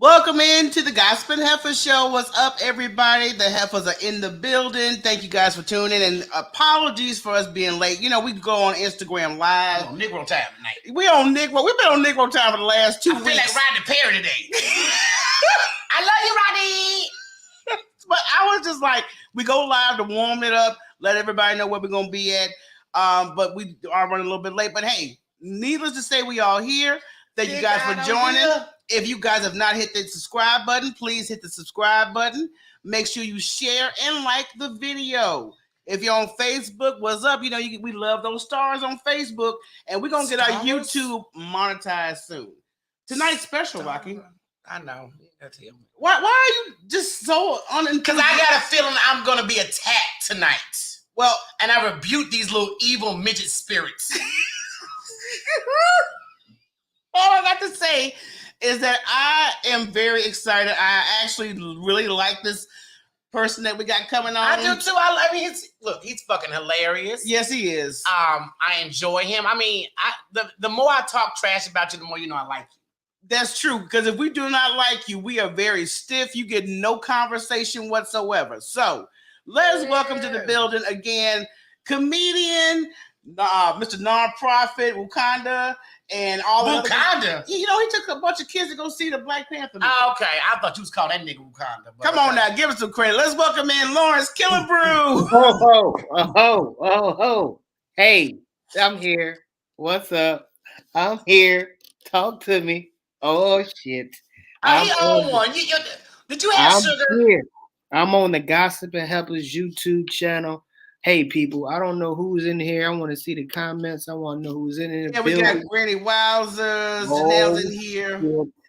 Welcome into the Gossiping Heifers show. What's up, everybody? The Heifers are in the building. Thank you guys for tuning in. And apologies for us being late. You know, we go on Instagram Live. On Negro time tonight. We on Negro. We've been on Negro time for the last 2 weeks. I feel like Rodney Perry today. I love you, Rodney. But I was just like, we go live to warm it up, let everybody know where we're going to be at. But we are running a little bit late. But hey, needless to say, we all here. Thank you guys for joining. If you guys have not hit the subscribe button, please hit the subscribe button. Make sure you share and like the video. If you're on Facebook, what's up? You know, we love those stars on Facebook. And we're going to get our YouTube monetized soon. Tonight's special, Rocky. I know. Why are you just so Because I got a feeling I'm going to be attacked tonight. Well, and I rebuke these little evil midget spirits. All I got to say is that I am very excited. I actually really like this person that we got coming on. I do too. I mean, he's fucking hilarious. Yes, he is. I enjoy him. I mean, the more I talk trash about you, the more you know I like you. That's true, because if we do not like you, we are very stiff. You get no conversation whatsoever. So let's welcome to the building again, comedian, Mr. Nonprofit, Wakanda, and all the Wakanda. You know, he took a bunch of kids to go see the Black Panther movie. Oh, okay. I thought you was calling that nigga Wakanda. Come on now, give us some credit. Let's welcome in Lawrence Killebrew. Oh. Hey, I'm here. What's up? I'm here. Talk to me. Oh, shit. I'm on one. Did you have sugar? Here. I'm on the Gossiping Heifers YouTube channel. Hey, people, I don't know who's in here. I want to see the comments. I want to know who's in it. Yeah, we got Granny Wowzers, Janelle's in here,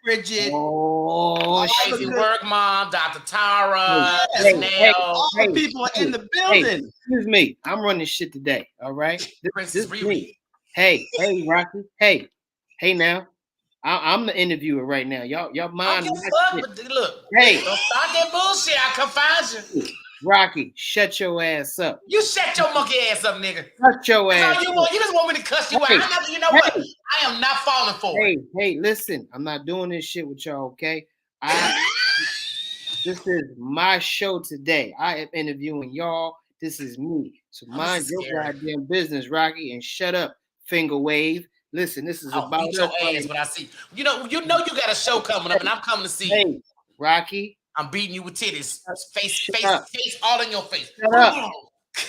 Bridget. Oh, Crazy Work Mom, Dr. Tara, Janelle. All the people are in the building. Hey, excuse me. I'm running shit today, all right? This me. Hey, Rocky. Hey now. I'm the interviewer right now. Y'all mind? Look, hey, don't start that bullshit. I come find you. Rocky, shut your ass up. You shut your monkey ass up, nigga. Shut your ass up. You just want me to cuss you out. You know what? I am not falling for it. Hey, listen. I'm not doing this shit with y'all, okay? This is my show today. I am interviewing y'all. This is me. So mind your goddamn business, Rocky, and shut up, finger wave. Listen, this is about your ass when I see you know you got a show coming up, and I'm coming to see you. Rocky, I'm beating you with titties, face all in your face. Shut up.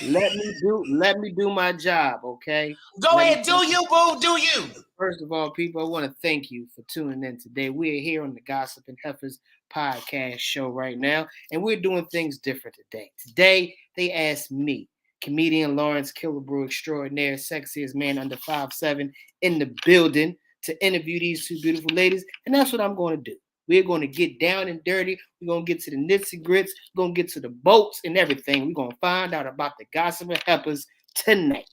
Let me do my job, okay? Go ahead, do you, boo? Do you? First of all, people, I want to thank you for tuning in today. We are here on the Gossiping Heifers podcast show right now, and we're doing things different today. Today, they asked me, comedian Lawrence Killebrew, extraordinaire, sexiest man under 5'7" in the building, to interview these two beautiful ladies, and that's what I'm going to do. We're going to get down and dirty. We're going to get to the nits and grits. We're going to get to the boats and everything. We're going to find out about the Gossiping Heifers tonight.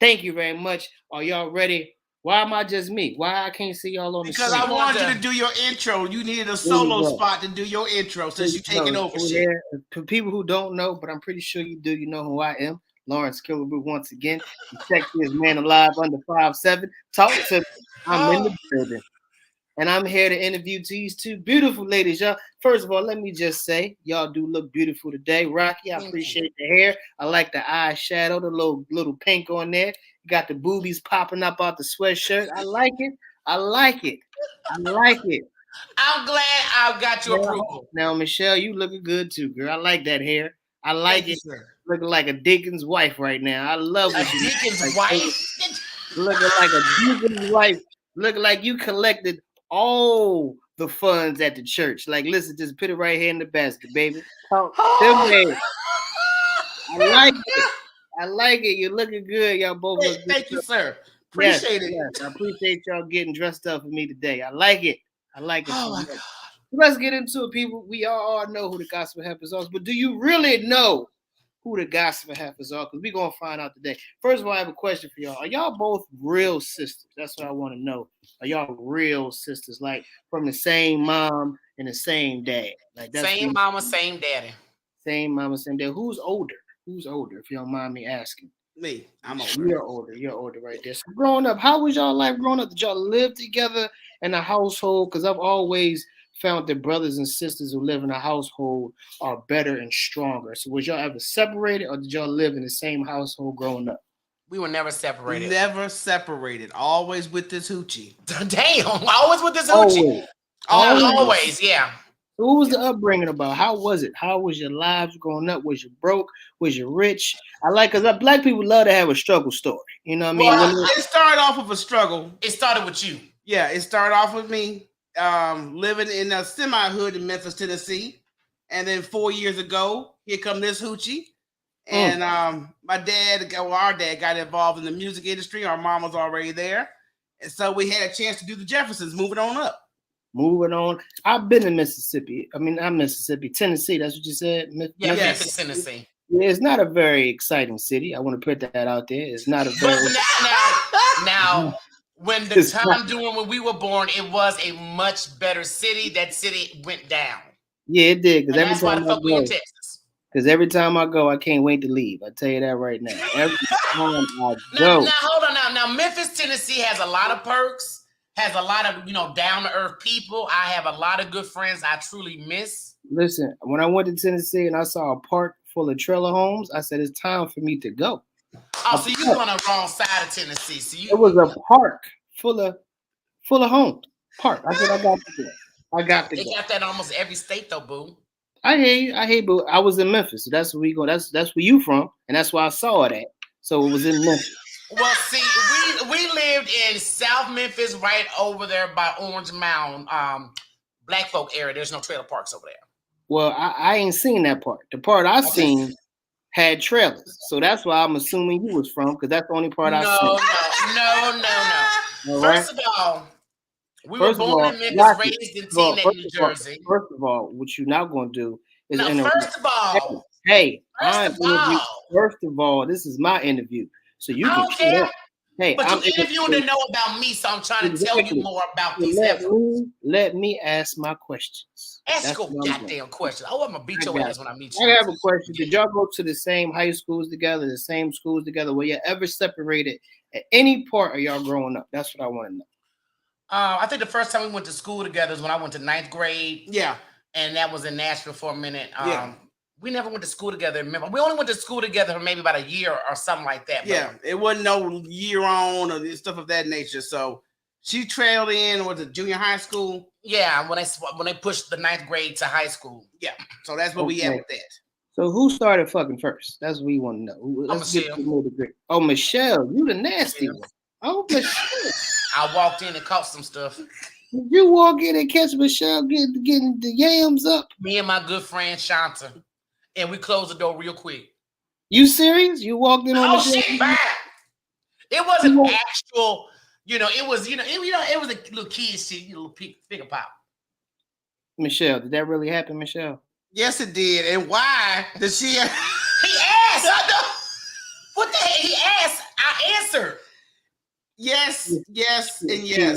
Thank you very much. Are y'all ready? Why am I just me? Why I can't see y'all on the screen? Because I wanted you to do your intro. You needed a solo spot to do your intro since you're taking over shit. For people who don't know, but I'm pretty sure you do, you know who I am. Lawrence Killebrew once again. The sexiest man alive under 5'7". Talk to me. I'm in the building. And I'm here to interview these two beautiful ladies, y'all. First of all, let me just say, y'all do look beautiful today. Rocky, I appreciate the hair. I like the eyeshadow, the little pink on there. You got the boobies popping up out the sweatshirt. I like it. I'm glad I got your approval. Now, Michelle, you looking good too, girl. I like that hair. I like it. Looking like a deacon's wife right now. I love it. Deacon's wife? Looking like a deacon's wife. Looking like you collected all the funds at the church. Like, listen, just put it right here in the basket, baby. I like it. You're looking good. Y'all both look good. Thank you, sir. Appreciate it. Yes. I appreciate y'all getting dressed up for me today. I like it. Oh, my God. Let's get into it, people. We all know who the Gossiping Heifers are, but do you really know who the Gossiping Heifers are? Because we're going to find out today. First of all, I have a question for y'all. Are y'all both real sisters? That's what I want to know. Are y'all real sisters, like from the same mom and the same dad? Like same mama, same daddy. Same mama, same dad. Who's older? If you don't mind me asking. Me. I'm older. You're older right there. So growing up, how was y'all life growing up? Did y'all live together in a household? Because I've always found that brothers and sisters who live in a household are better and stronger. So was y'all ever separated, or did y'all live in the same household growing up? We were never separated. Never separated. Always with this hoochie. Damn, always with this hoochie. Always, yeah. What was the upbringing about? How was it? How was your lives growing up? Was you broke? Was you rich? Because black people love to have a struggle story. You know what I mean? Well, it started off with a struggle. It started with you. Yeah, it started off with me living in a semi-hood in Memphis, Tennessee. And then 4 years ago, here come this hoochie. And my dad, our dad got involved in the music industry. Our mom was already there. And so we had a chance to do the Jeffersons, moving on up. Moving on. I've been in Mississippi. I mean, not Mississippi, Tennessee. That's what you said? Yeah, Memphis, Tennessee. Yeah, it's not a very exciting city. I want to put that out there. It's not a very... Now, when the time doing when we were born, it was a much better city. That city went down. Yeah, it did. That's why the fuck we in Texas. Because every time I go, I can't wait to leave. I tell you that right now. Every time I go. Now, hold on. Now, Memphis, Tennessee has a lot of perks, has a lot of, down to earth people. I have a lot of good friends I truly miss. Listen, when I went to Tennessee and I saw a park full of trailer homes, I said, it's time for me to go. Oh, so you on the wrong side of Tennessee. So it was a park full of homes. Park. I said, I got to go. They got that in almost every state though, boo. I hear you, but I was in Memphis, so that's where we go. That's where you from, and that's where I saw it at. So it was in Memphis. Well, see, we lived in South Memphis, right over there by Orange Mound, Black folk area. There's no trailer parks over there. Well, I ain't seen that part. The part I seen had trailers, so that's why I'm assuming you was from, because that's the only part I seen. No. First of all, we were born in Memphis, raised in Teaneck, New Jersey. First of all, what you're not going to do is first of all, first of all, this is my interview, so you can care. Hey, but you're interviewing to know about me, so I'm trying to tell you more about these heifers. Let me ask my questions. Ask your goddamn questions. I'm gonna beat your ass when I meet you. I have a question. Did y'all go to the same high schools together, the same schools together? Were you ever separated at any part of y'all growing up? That's what I want to know. I think the first time we went to school together is when I went to 9th grade. Yeah. And that was in Nashville for a minute. We never went to school together. Remember, we only went to school together for maybe about a year or something like that. Yeah, it wasn't no year on or stuff of that nature. So she trailed in, was it junior high school? Yeah, when they pushed the 9th grade to high school. Yeah, so that's what we had with that. So who started fucking first? That's what we want to know. Let's get to know the degree. Oh, Michelle, you the nasty one. Oh, Michelle. I walked in and caught some stuff. Did you walk in and catch Michelle getting the yams up? Me and my good friend Shanta. And we closed the door real quick. You serious? You walked in on Michelle? Shit, bad. It wasn't actual, it was, it was a little kid shit, little figure pop. Michelle, did that really happen, Michelle? Yes, it did. And why did she? He asked. What the hell? He asked. I answered. Yes, and yes.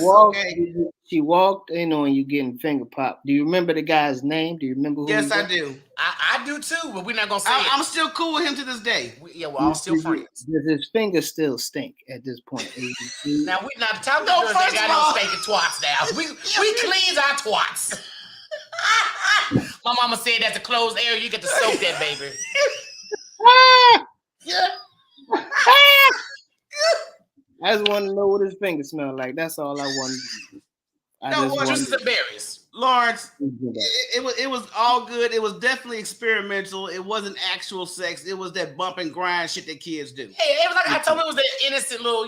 She walked in on you getting finger popped. Do you remember the guy's name? Do you remember who? Yes, I do. I do too, but we're not gonna say it. I'm still cool with him to this day. We're all still friends. Does his finger still stink at this point? Now we're not talking about girls that got no stinking twats now. We cleanse our twats. My mama said that's a closed area. You get to soak that, baby. Yeah. I just want to know what his finger smelled like. That's all I want to do. Juices and berries. Lawrence, it was all good. It was definitely experimental. It wasn't actual sex. It was that bump and grind shit that kids do. Hey, it was like I told me it was that innocent little,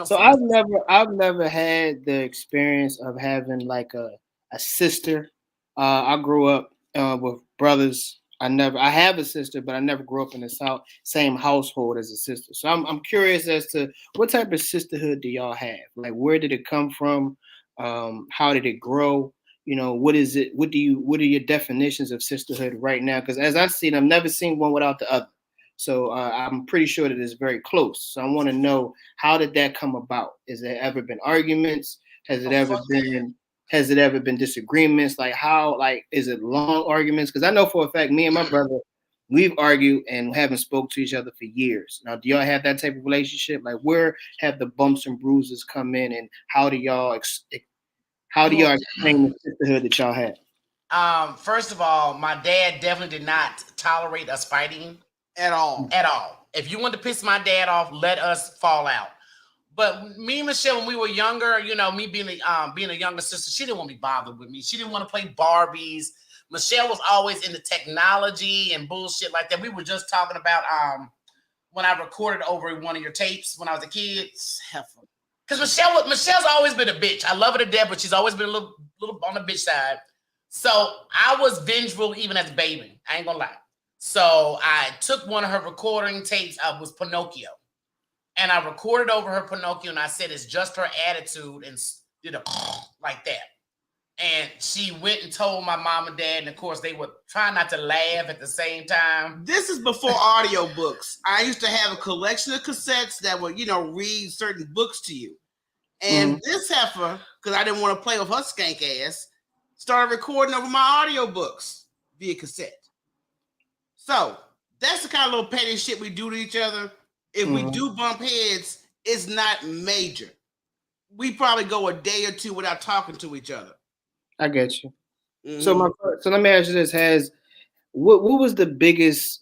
So I've never had the experience of having like a sister. I grew up with brothers. I have a sister, but I never grew up in the same household as a sister. So I'm curious as to what type of sisterhood do y'all have? Like, where did it come from? How did it grow? What is it? What are your definitions of sisterhood right now? Because as I've seen, I've never seen one without the other. So I'm pretty sure that it's very close. So I want to know, how did that come about? Has there ever been arguments? Has it ever been disagreements? Is it long arguments? Because I know for a fact, me and my brother, we've argued and haven't spoke to each other for years. Now, do y'all have that type of relationship? Like, where have the bumps and bruises come in, and how do y'all How do y'all explain the sisterhood that y'all had? First of all, my dad definitely did not tolerate us fighting At all. at all. If you wanted to piss my dad off, let us fall out. But me and Michelle, when we were younger, you know, me being a younger sister, she didn't want to be bothered with me. She didn't want to play Barbies. Michelle was always into technology and bullshit like that. We were just talking about when I recorded over one of your tapes when I was a kid. Because Michelle's always been a bitch. I love her to death, but she's always been a little on the bitch side. So I was vengeful even as a baby. I ain't gonna lie. So I took one of her recording tapes. I was Pinocchio. And I recorded over her Pinocchio, and I said it's just her attitude, and did a like that. And she went and told my mom and dad, and of course they would try not to laugh at the same time. This is before audio books. I used to have a collection of cassettes that would, read certain books to you. And this heifer, because I didn't want to play with her skank ass, started recording over my audio books via cassette. So that's the kind of little petty shit we do to each other. If we do bump heads, it's not major. We probably go a day or two without talking to each other. I get you. So let me ask you this: what was the biggest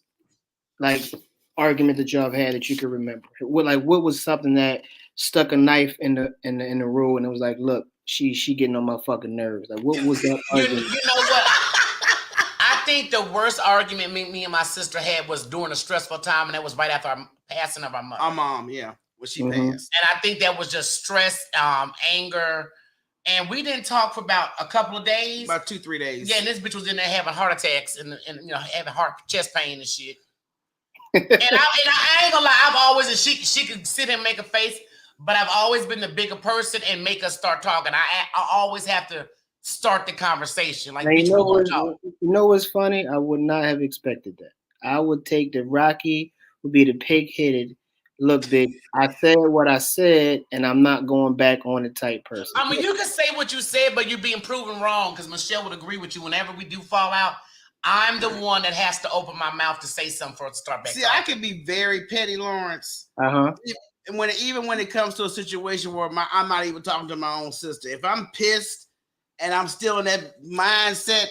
argument that y'all have had that you can remember? What was something that stuck a knife in the road and it was like, look, she getting on my fucking nerves? Like, what was that argument? You know what? I think the worst argument me and my sister had was during a stressful time, and that was right after our passing of our mother. Our mom, yeah, when she passed. And I think that was just stress, anger, and we didn't talk for about a couple of days. About 2-3 days. Yeah, and this bitch was in there having heart attacks and having chest pain and shit. and I ain't gonna lie, I've always, and she could sit and make a face, but I've always been the bigger person and make us start talking. I always have to start the conversation. Like, bitch, you know what's funny? I would not have expected that. I would take that Rocky would be the pig-headed, look, big, I said what I said, and I'm not going back on it type person. I mean, you can say what you said, but you're being proven wrong, because Michelle would agree with you. Whenever we do fall out, I'm the one that has to open my mouth to say something for it to start back. See, I can be very petty, Lawrence. And even when it comes to a situation where I'm not even talking to my own sister, if I'm pissed and I'm still in that mindset,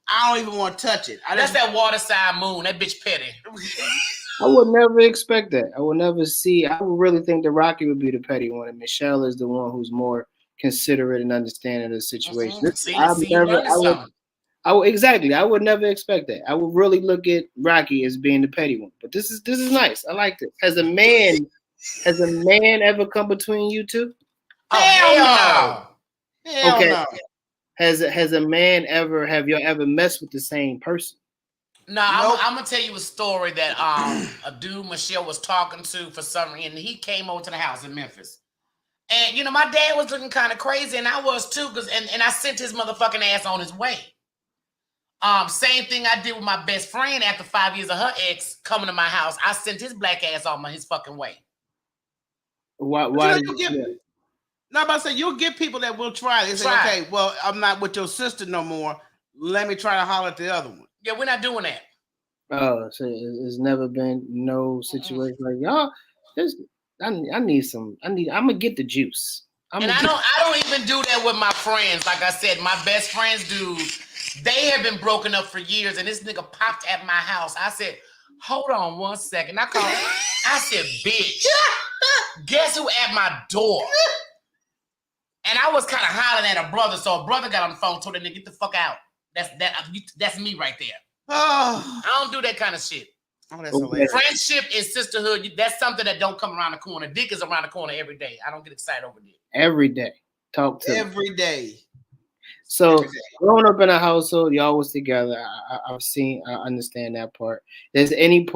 I don't even want to touch it. That's that waterside moon. That bitch petty. I would never expect that. I would never see. I would really think that Rocky would be the petty one, and Michelle is the one who's more considerate and understanding of the situation. Exactly. I would never expect that. I would really look at Rocky as being the petty one. But this is nice. I like this. Has a man ever come between you two? Oh, hell no. Hell no. Has a man have y'all ever messed with the same person? No, nope. I'm gonna tell you a story that a dude Michelle was talking to for some reason. He came over to the house in Memphis. And my dad was looking kind of crazy, and I was too, and I sent his motherfucking ass on his way. Same thing I did with my best friend after 5 years of her ex coming to my house. I sent his black ass on his fucking way. Why No, I'm about to say, you'll get people that will try. They say, okay, well, I'm not with your sister no more. Let me try to holler at the other one. Yeah, we're not doing that. Oh, so it's never been no situation like y'all. I'm gonna get the juice. I don't even do that with my friends. Like I said, my best friends do. They have been broken up for years, and this nigga popped at my house. I said, hold on 1 second. I said, bitch, guess who at my door? And I was kind of hollering at a brother, so a brother got on the phone, told that nigga, get the fuck out. That's me right there. Oh. I don't do that kind of shit. Oh, that's hilarious. Friendship and sisterhood, that's something that don't come around the corner. Dick is around the corner every day. I don't get excited over it. Every day. Talk to every day. So growing up in a household, y'all was together. I understand that part. There's any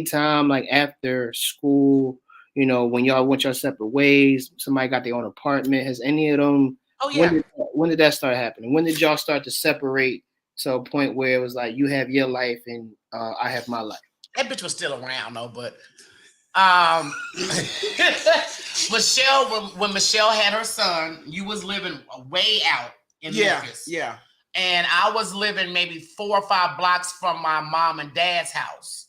time like after school, when y'all went your separate ways, somebody got their own apartment. Has any of them? Oh yeah. When did that start happening? When did y'all start to separate to a point where it was like you have your life and I have my life? That bitch was still around though, but Michelle, when Michelle had her son, you was living way out in Memphis. Yeah. And I was living maybe 4 or 5 blocks from my mom and dad's house.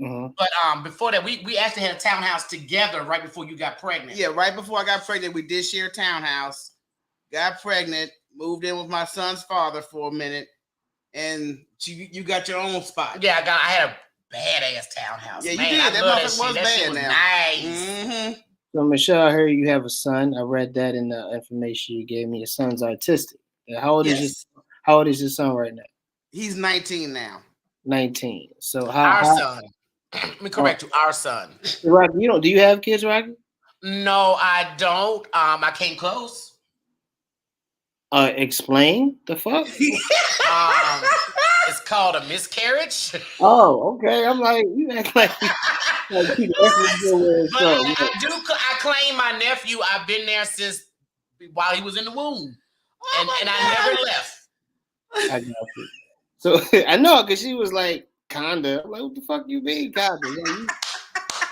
Mm-hmm. But before that, we actually had a townhouse together right before you got pregnant. Yeah, right before I got pregnant, we did share a townhouse. Got pregnant. moved in with my son's father for a minute, and you got your own spot. Yeah, I had a badass townhouse. Yeah, you Man, did. I That love motherfucker was that shit bad was now. nice. Mm-hmm. So Michelle, I heard you have a son. I read that in the information you gave me. Your son's autistic. How old is your son right now? He's 19 now. 19. So Our son. Let me correct you. Our son. Rocky, do you have kids, Rocky? No, I don't. I came close. Explain the fuck. It's called a miscarriage. Oh, okay. I'm like, you act like But I claim my nephew. I've been there since while he was in the womb, and I never left. I got you. So I know because she was like, kinda. I'm like, what the fuck you mean, kinda?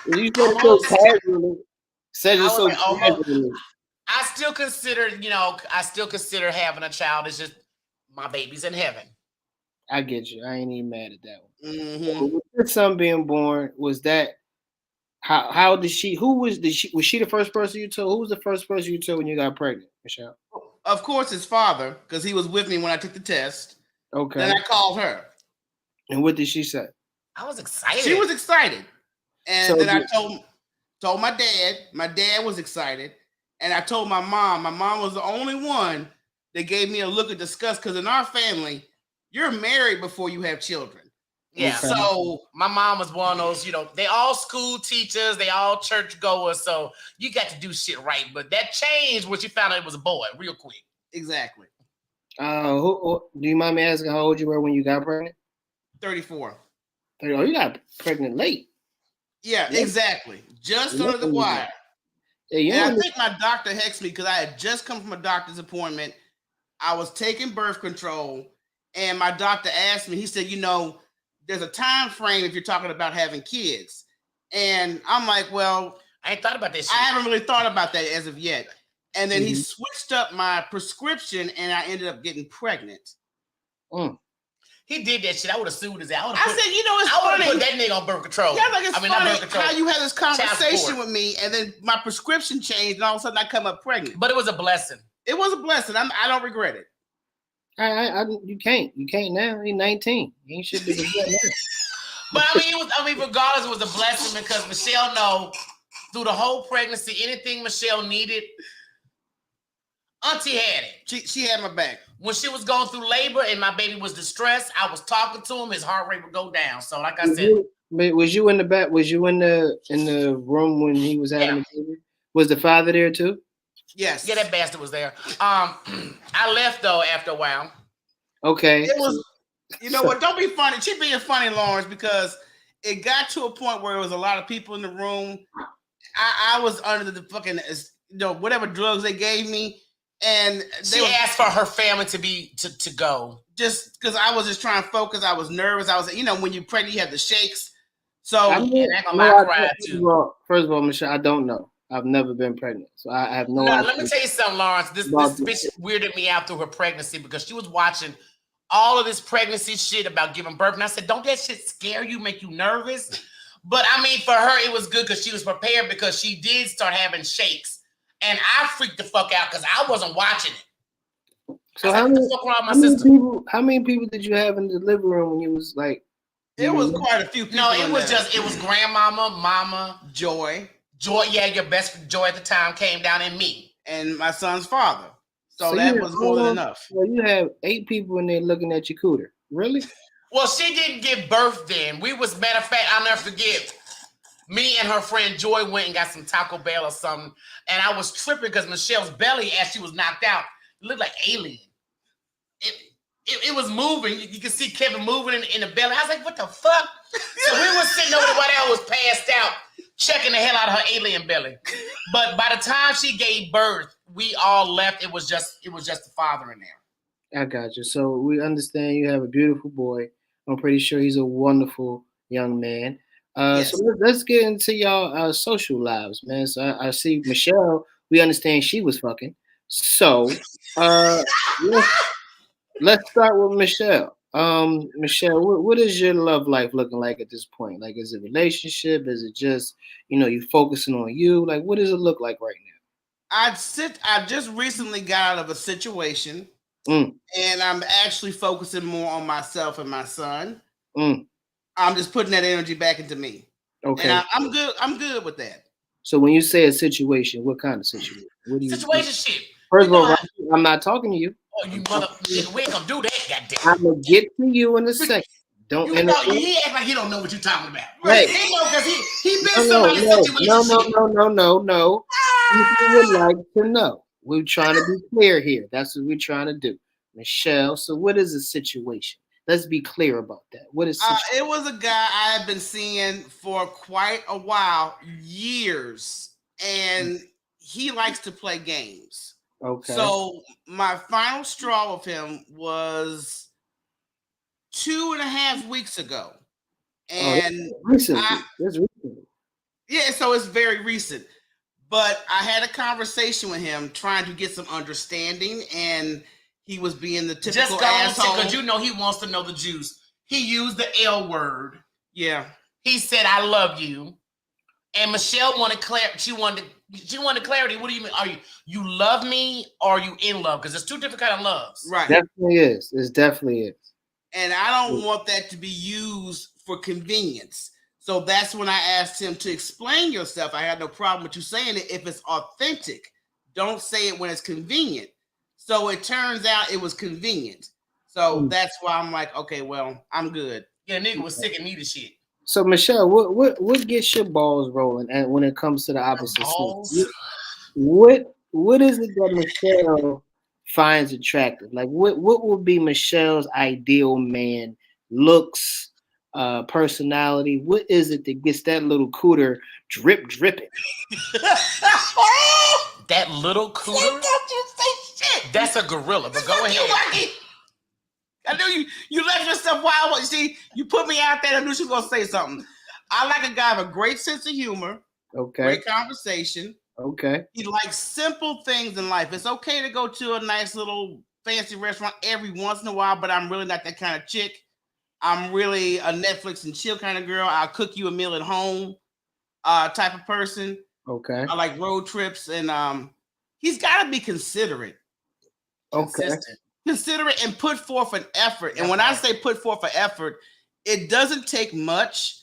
You said it so casually. Said it so casually. I still consider having a child. It's just my baby's in heaven. I get you. I ain't even mad at that one. Mm-hmm. With your son being born, was that how did she? Who was she the first person you told? Who was the first person you told when you got pregnant, Michelle? Of course, his father, because he was with me when I took the test. Okay. Then I called her. And what did she say? I was excited. She was excited, and So then I told my dad. My dad was excited, and I told my mom. My mom was the only one that gave me a look of disgust because in our family, you're married before you have children. Yeah. Okay. So my mom was one of those, they all school teachers, they all church goers. So you got to do shit right. But that changed when she found out it was a boy real quick. Exactly. Do you mind me asking how old you were when you got pregnant? 34. Oh, you got pregnant late. Yeah, exactly. Just under the wire. Yeah, and I think my doctor hexed me because I had just come from a doctor's appointment. I was taking birth control, and my doctor asked me, he said, there's a time frame if you're talking about having kids. And I'm like, well, I ain't thought about this shit. I haven't really thought about that as of yet. And then he switched up my prescription, and I ended up getting pregnant. He did that shit. I would have sued his ass. I said, it's I would funny. have put that nigga on birth control. Yeah, like it's funny not birth control. how you had this conversation with me, and then my prescription changed, and all of a sudden I come up pregnant. But it was a blessing. It was a blessing. I don't regret it. You can't now. He's 19. He should be regretting that. But regardless, it was a blessing because Michelle know through the whole pregnancy, anything Michelle needed, Auntie had it. She had my back. When she was going through labor and my baby was distressed, I was talking to him. His heart rate would go down. So, like I said, was you in the back? Was you in the room when he was having the baby? Was the father there too? Yes. Yeah, that bastard was there. I left though after a while. Okay. It was. You know what? Don't be funny. She being funny, Lawrence, because it got to a point where there was a lot of people in the room. I was under the fucking whatever drugs they gave me. And she asked for her family to go. Just because I was just trying to focus. I was nervous. I was, when you're pregnant, you have the shakes. So first of all, Michelle, I don't know. I've never been pregnant, so I have no idea. Let me tell you something, Lawrence. This bitch weirded me out through her pregnancy because she was watching all of this pregnancy shit about giving birth, and I said, "Don't that shit scare you, make you nervous?" But for her, it was good because she was prepared because she did start having shakes. And I freaked the fuck out because I wasn't watching it. So how many people did you have in the living room when you was like? It was quite a few people. No, it was grandmama, mama, Joy, yeah, your best Joy at the time came down, and me. And my son's father. So that was more than enough. Well, you have 8 people in there looking at your cooter. Really? Well, she didn't give birth then. Matter of fact, I'll never forget. Me and her friend Joy went and got some Taco Bell or something, and I was tripping because Michelle's belly, as she was knocked out, looked like alien. It was moving. You could see Kevin moving in the belly. I was like, what the fuck? So we were sitting over there while I was passed out, checking the hell out of her alien belly. But by the time she gave birth, we all left. It was just the father in there. I got you. So we understand you have a beautiful boy. I'm pretty sure he's a wonderful young man. Yes. So let's get into y'all social lives, man. So I see Michelle. We understand she was fucking. So let's start with Michelle. Michelle, what is your love life looking like at this point? Like, is it a relationship? Is it just you focusing on you? Like, what does it look like right now? I just recently got out of a situation and I'm actually focusing more on myself and my son. Mm. I'm just putting that energy back into me. Okay. And I'm good. I'm good with that. So when you say a situation, what kind of situation? What do you? Situation shit. First of all, I'm not talking to you. Oh, you mother! We ain't gonna do that, goddamn. I'm gonna get to you in a second. Don't you know, he act like he don't know what you're talking about. Hey. He know because he been somebody's situation. No. You would like to know. We're trying to be clear here. That's what we're trying to do, Michelle. So what is the situation? Let's be clear about that. What is it was a guy I had been seeing for quite a while, years, and he likes to play games. Okay. So my final straw with him was 2.5 weeks ago. And recently. Yeah, so it's very recent. But I had a conversation with him trying to get some understanding, and he was being the typical asshole. Because you know he wants to know the juice. He used the L word. Yeah. He said, "I love you," and Michelle wanted clarity. She wanted clarity. What do you mean? You love me, or are you in love? Because there's two different kind of loves. Right. Definitely is. It definitely is. And I don't want that to be used for convenience. So that's when I asked him to explain yourself. I had no problem with you saying it if it's authentic. Don't say it when it's convenient. So it turns out it was convenient. So that's why I'm like, okay, well, I'm good. Yeah, nigga was sick and needed shit. So Michelle, what gets your balls rolling? And when it comes to the opposite sex, what is it that Michelle finds attractive? Like what would be Michelle's ideal man? Looks, personality. What is it that gets that little cooter dripping? That little cooter? That's a gorilla, but go ahead. I knew you left yourself wild. You see, you put me out there. I knew she was gonna say something. I like a guy with a great sense of humor. Okay. Great conversation. Okay. He likes simple things in life. It's okay to go to a nice little fancy restaurant every once in a while, but I'm really not that kind of chick. I'm really a Netflix and chill kind of girl. I'll cook you a meal at home type of person. Okay. I like road trips, and he's got to be considerate. Okay. Considerate and put forth an effort. And when I say put forth an effort, it doesn't take much,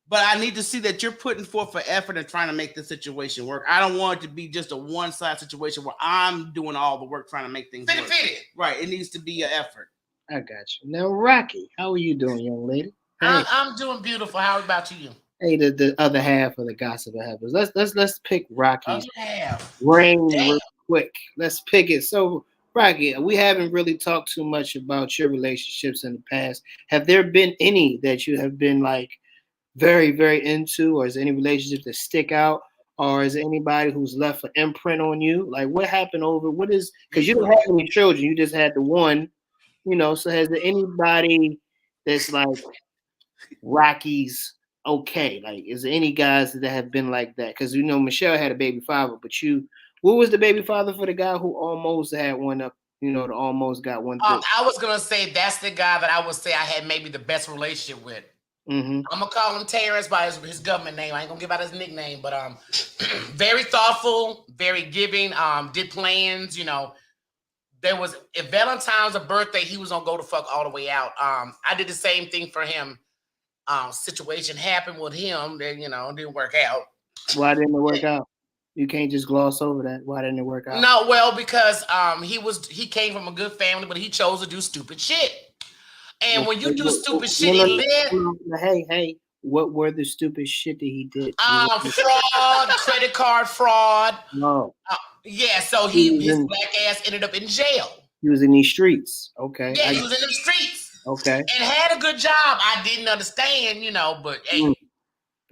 but I need to see that you're putting forth an effort and trying to make the situation work. I don't want it to be just a one-side situation where I'm doing all the work trying to make things work. Right. It needs to be an effort. I got you. Now, Rocky, how are you doing, young lady? Hey. I'm doing beautiful. How about you? Hey, the other half of the Gossiping Heifers. Let's pick Rocky's brain real quick. Let's pick it. So, Rocky, we haven't really talked too much about your relationships in the past. Have there been any that you have been like very, very into, or is there any relationship that stick out, or is there anybody who's left an imprint on you? Like, what happened because you don't have any children, you just had the one, so has there anybody that's like Rocky's okay? Like, is there any guys that have been like that? Because Michelle had a baby father, but what was the baby father for the guy who almost had one up? That almost got one. I was gonna say that's the guy that I would say I had maybe the best relationship with. I'm gonna call him Terrence by his government name. I ain't gonna give out his nickname, but very thoughtful, very giving. Did plans. There was if Valentine's a birthday, he was gonna go the fuck all the way out. I did the same thing for him. Situation happened with him that didn't work out. Why didn't it work out? You can't just gloss over that. Why didn't it work out? No, well, because he came from a good family, but he chose to do stupid shit. And when you do stupid shit, hey, what were the stupid shit that he did? Fraud, credit card fraud. No. Yeah, so his black ass ended up in jail. He was in these streets. Okay. Yeah, he was in the streets. Okay. And had a good job. I didn't understand, but hey.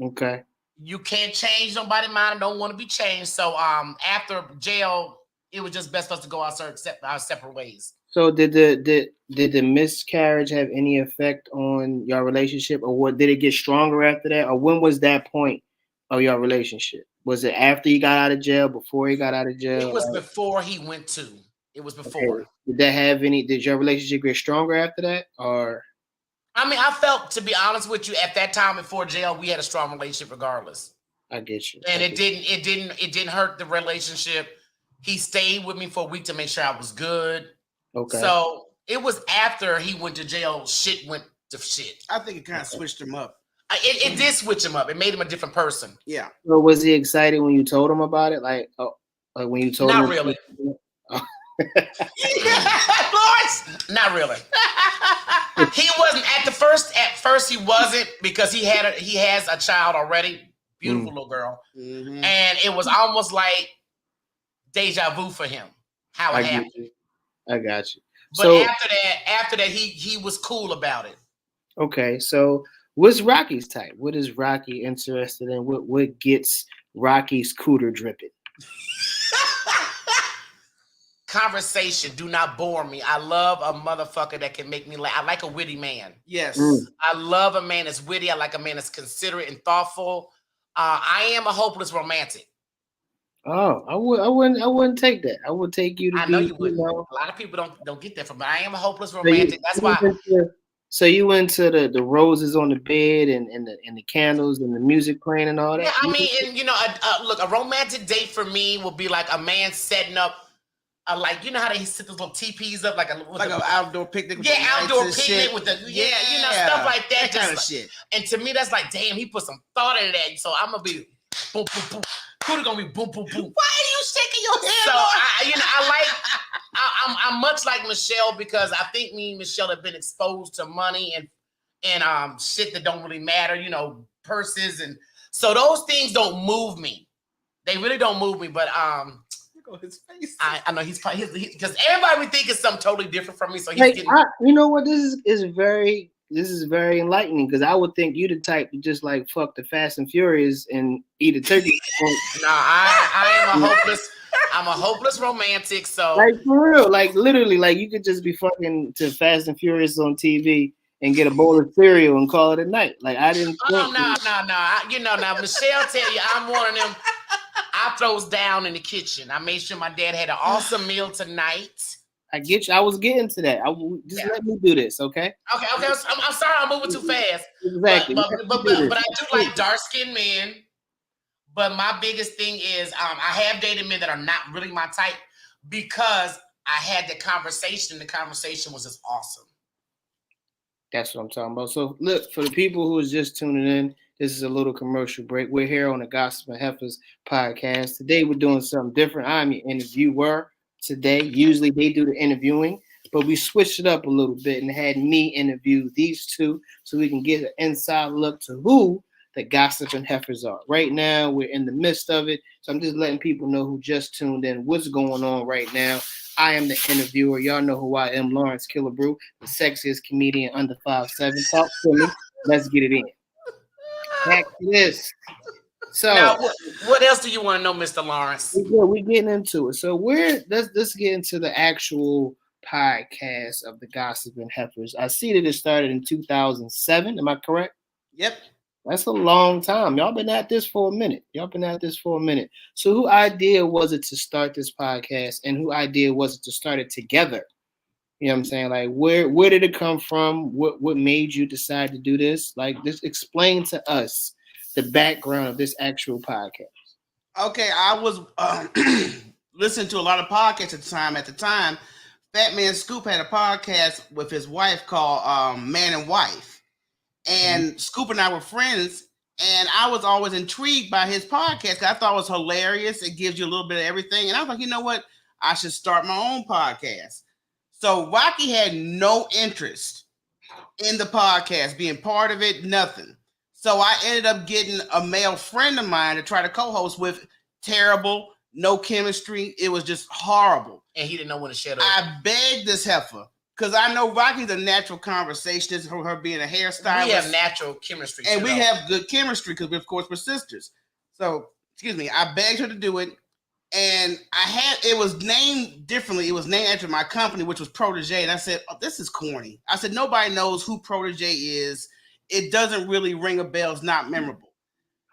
Okay. You can't change nobody's mind. I don't want to be changed. So after jail, it was just best for us to go our separate ways. So did the miscarriage have any effect on your relationship, or what? Did it get stronger after that, or when was that point of your relationship? Was it after he got out of jail? Before he got out of jail? It was before he went to. It was before. Okay. Did your relationship get stronger after that, or? I mean, I felt, to be honest with you, at that time before jail, we had a strong relationship regardless. I get you. And it didn't hurt the relationship. He stayed with me for a week to make sure I was good. Okay. So it was after he went to jail, shit went to shit. I think it kind of switched him up. It did switch him up. It made him a different person. Yeah. So was he excited when you told him about it? Like when you told him? Not really. Lawrence, not really. He wasn't at first. At first, he wasn't because he has a child already, beautiful little girl, and it was almost like deja vu for him how it happened. I got you. But so, after that, he was cool about it. Okay, so what's Rocky's type? What is Rocky interested in? What gets Rocky's cooter dripping? Conversation. Do not bore me. I love a motherfucker that can make me laugh. I like a witty man. Yes. I love a man that's witty. I like a man that's considerate and thoughtful. I am a hopeless romantic. Oh, I wouldn't take that. I would take you to. I be, know you wouldn't. know, a lot of people don't get that from me. I am a hopeless romantic. That's why. So you went to the roses on the bed and the candles and the music playing and all that. Yeah, I mean, and look, a romantic date for me will be like a man setting up. Like, you know how they set those little teepees up like an outdoor picnic. With outdoor picnic with the stuff like that. Kind of shit. And to me, that's like, damn, he put some thought into that. So I'm gonna be boom, boom, boom. Who's gonna be boom, boom, boom? Why are you shaking your head? So I'm much like Michelle because I think me and Michelle have been exposed to money and shit that don't really matter. Purses, and so those things don't move me. They really don't move me. But his face. I know he's because everybody would think it's something totally different from me. So he's getting. You know what? This is very enlightening because I would think you the type to just like fuck the Fast and Furious and eat a turkey. No, I am a hopeless. I'm a hopeless romantic. So like for real, like literally, like you could just be fucking to Fast and Furious on TV and get a bowl of cereal and call it a night. Like I didn't. Oh no. Now Michelle tell you I'm one of them. I throws down in the kitchen. I made sure my dad had an awesome meal tonight. I get you. I was getting to that. Let me do this, okay? Okay. I'm sorry, I'm moving too fast. Exactly. But I do like dark-skinned men. But my biggest thing is I have dated men that are not really my type because I had the conversation. The conversation was just awesome. That's what I'm talking about. So look, for the people who is just tuning in, this is a little commercial break. We're here on the Gossiping Heifers podcast. Today we're doing something different. I'm your interviewer today. Usually they do the interviewing, but we switched it up a little bit and had me interview these two so we can get an inside look to who the Gossiping Heifers are. Right now, we're in the midst of it. So I'm just letting people know who just tuned in what's going on right now. I am the interviewer. Y'all know who I am, Lawrence Killebrew, the sexiest comedian under 5'7". Talk to me. Let's get it in. Back to this. So now, what else do you want to know, Mr. Lawrence? We're getting into it. So let's get into the actual podcast of the Gossiping Heifers. I see that it started in 2007. Am I correct? Yep. That's a long time. Y'all been at this for a minute. So who idea was it to start this podcast and who idea was it to start it together? You know what I'm saying? Like, where did it come from? What made you decide to do this? Like, just explain to us the background of this actual podcast. Okay, I was listening to a lot of podcasts at the time. Fat Man Scoop had a podcast with his wife called Man and Wife. And Scoop and I were friends. And I was always intrigued by his podcast because I thought it was hilarious. It gives you a little bit of everything. And I was like, you know what? I should start my own podcast. So Rocky had no interest in the podcast, being part of it, nothing. So I ended up getting a male friend of mine to try to co-host with. Terrible, no chemistry. It was just horrible. And he didn't know when to shut up. I begged this heifer, because I know Rocky's a natural conversationist, her being a hairstylist. We have natural chemistry. And we have good chemistry because, of course, we're sisters. So, I begged her to do it. And it was named differently. It was named after my company, which was Protege. And I said, oh, this is corny. I said, nobody knows who Protege is. It doesn't really ring a bell. It's not memorable.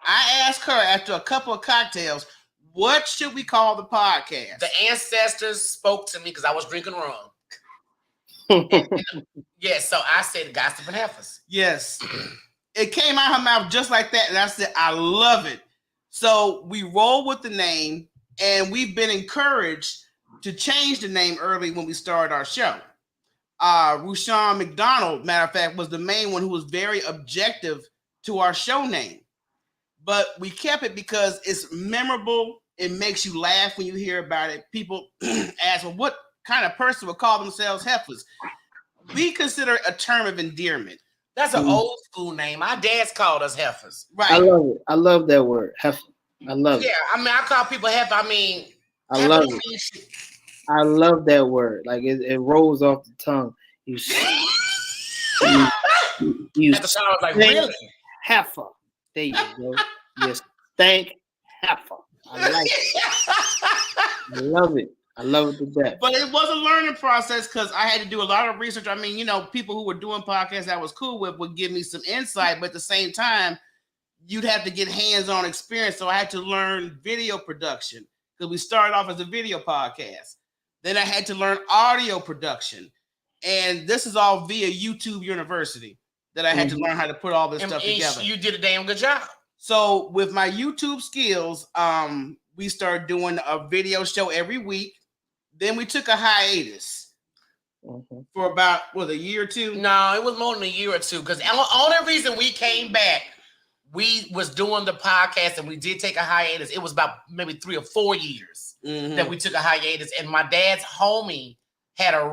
I asked her after a couple of cocktails, what should we call the podcast? The ancestors spoke to me because I was drinking rum. So I said Gossiping Heifers. Yes. It came out her mouth just like that. And I said, I love it. So we roll with the name. And we've been encouraged to change the name early when we started our show. Rushion McDonald, matter of fact, was the main one who was very objective to our show name. But we kept it because it's memorable. It makes you laugh when you hear about it. People ask, well, what kind of person would call themselves heifers? We consider it a term of endearment. That's an old school name. Our dads called us heifers. Right. I love it. I love that word, heifer. I love it. Yeah, I mean, I call people heifer. I mean, I love it. I love that word. Like it rolls off the tongue. You At the time, I was like, really? Heifer. There you go. Yes, thank heifer. I like it. I love it. I love it to death. But it was a learning process because I had to do a lot of research. I mean, people who were doing podcasts I was cool with would give me some insight, but at the same time, you'd have to get hands-on experience. So I had to learn video production because we started off as a video podcast. Then I had to learn audio production. And this is all via YouTube University that I had to learn how to put all this stuff together. You did a damn good job. So with my YouTube skills, we started doing a video show every week. Then we took a hiatus for about, a year or two? No, it was more than a year or two. Because the only reason we came back, we was doing the podcast and we did take a hiatus. It was about maybe 3 or 4 years that we took a hiatus. And my dad's homie had a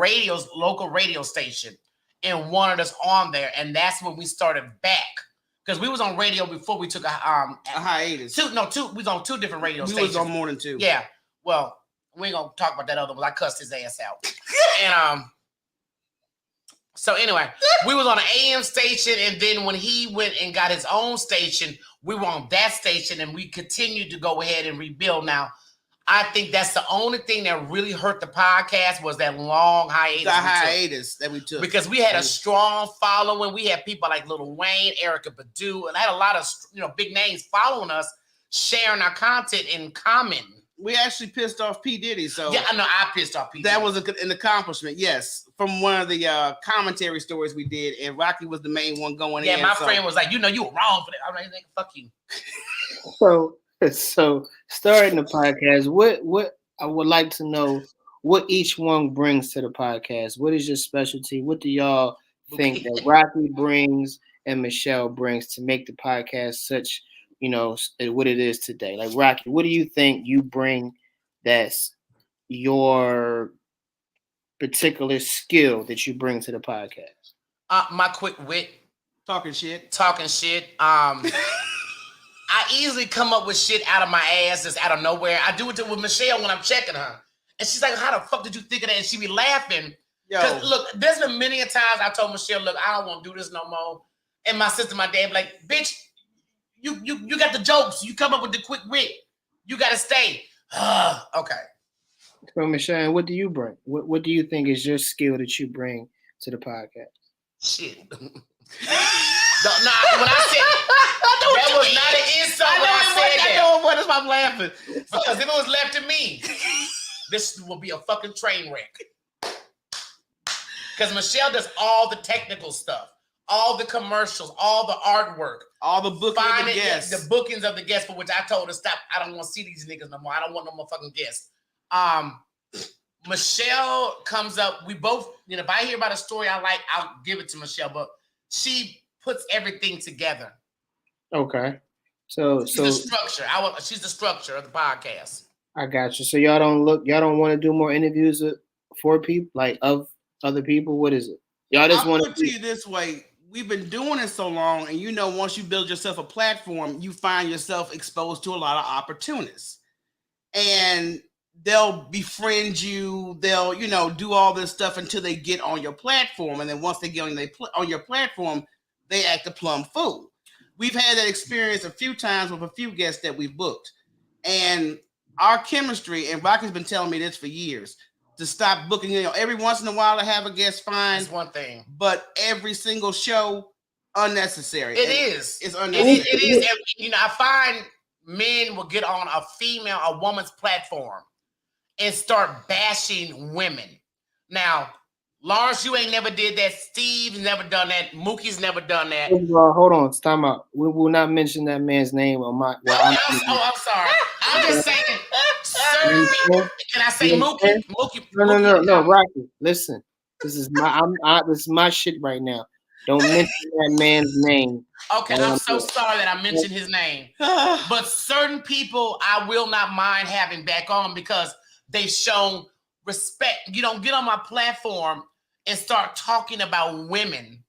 local radio station and wanted us on there. And that's when we started back. Because we was on radio before we took a hiatus. We was on 2 different radio stations. We was on more than 2. Yeah. Well, we ain't gonna talk about that other one. I cussed his ass out. And so anyway, we was on an AM station, and then when he went and got his own station, we were on that station, and we continued to go ahead and rebuild. Now, I think that's the only thing that really hurt the podcast was that long hiatus. The hiatus that we took. Because we had a strong following. We had people like Lil Wayne, Erykah Badu, and I had a lot of big names following us, sharing our content and commenting. We actually pissed off P. Diddy. So yeah, I know I pissed off P. That Diddy. was an accomplishment, yes, from one of the commentary stories we did, and Rocky was the main one going in. Yeah, my friend was like, you were wrong for that. I'm like, fuck you. So starting the podcast, what I would like to know what each one brings to the podcast. What is your specialty? What do y'all think that Rocky brings and Michelle brings to make the podcast such, what it is today? Like, Rocky, what do you think you bring that's your particular skill that you bring to the podcast? My quick wit. Talking shit. I easily come up with shit out of my ass, just out of nowhere. I do it with Michelle when I'm checking her. And she's like, how the fuck did you think of that? And she be laughing. Because, look, there's been many a times I told Michelle, look, I don't want to do this no more. And my sister, my dad be like, bitch, you got the jokes. You come up with the quick wit. You got to stay. Okay. So, Michelle, what do you bring? What do you think is your skill that you bring to the podcast? Shit. When I said that was not an insult when I said that. I know what is I'm laughing. Because if it was left to me, this will be a fucking train wreck. Because Michelle does all the technical stuff, all the commercials, all the artwork, all the bookings of the guests. The bookings of the guests, for which I told her, stop. I don't want to see these niggas no more. I don't want no more fucking guests. Michelle comes up. We both, if I hear about a story I like, I'll give it to Michelle. But she puts everything together. Okay. So she's the structure. She's the structure of the podcast. I got you. So y'all don't want to do more interviews for people, like of other people? What is it? Y'all just want to put you this way. We've been doing it so long, and once you build yourself a platform, you find yourself exposed to a lot of opportunists. And they'll befriend you, they'll, do all this stuff until they get on your platform. And then once they get on your platform, they act a plumb fool. We've had that experience a few times with a few guests that we've booked. And our chemistry, and Rocky's been telling me this for years, to stop booking, every once in a while to have a guest fine. That's one thing. But every single show, unnecessary. It's unnecessary. It is. I find men will get on a woman's platform and start bashing women. Now, Lawrence, you ain't never did that. Steve's never done that. Mookie's never done that. Hold on, time out. We will not mention that man's name on my. I'm sorry. I'm just saying. Certain people. Can I say Mookie? No, Rocky. Listen, this is my shit right now. Don't mention that man's name. Okay, I'm so sorry that I mentioned his name. But certain people I will not mind having back on because they've shown respect. You don't get on my platform and start talking about women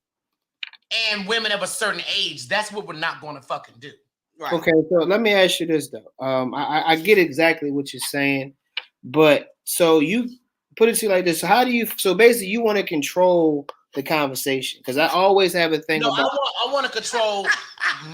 and women of a certain age. That's what we're not going to fucking do. Right. Okay, so let me ask you this though. I get exactly what you're saying, but so you put it to you like this. So how do you? So basically, you want to control the conversation because I always have a thing. No, about, I want to control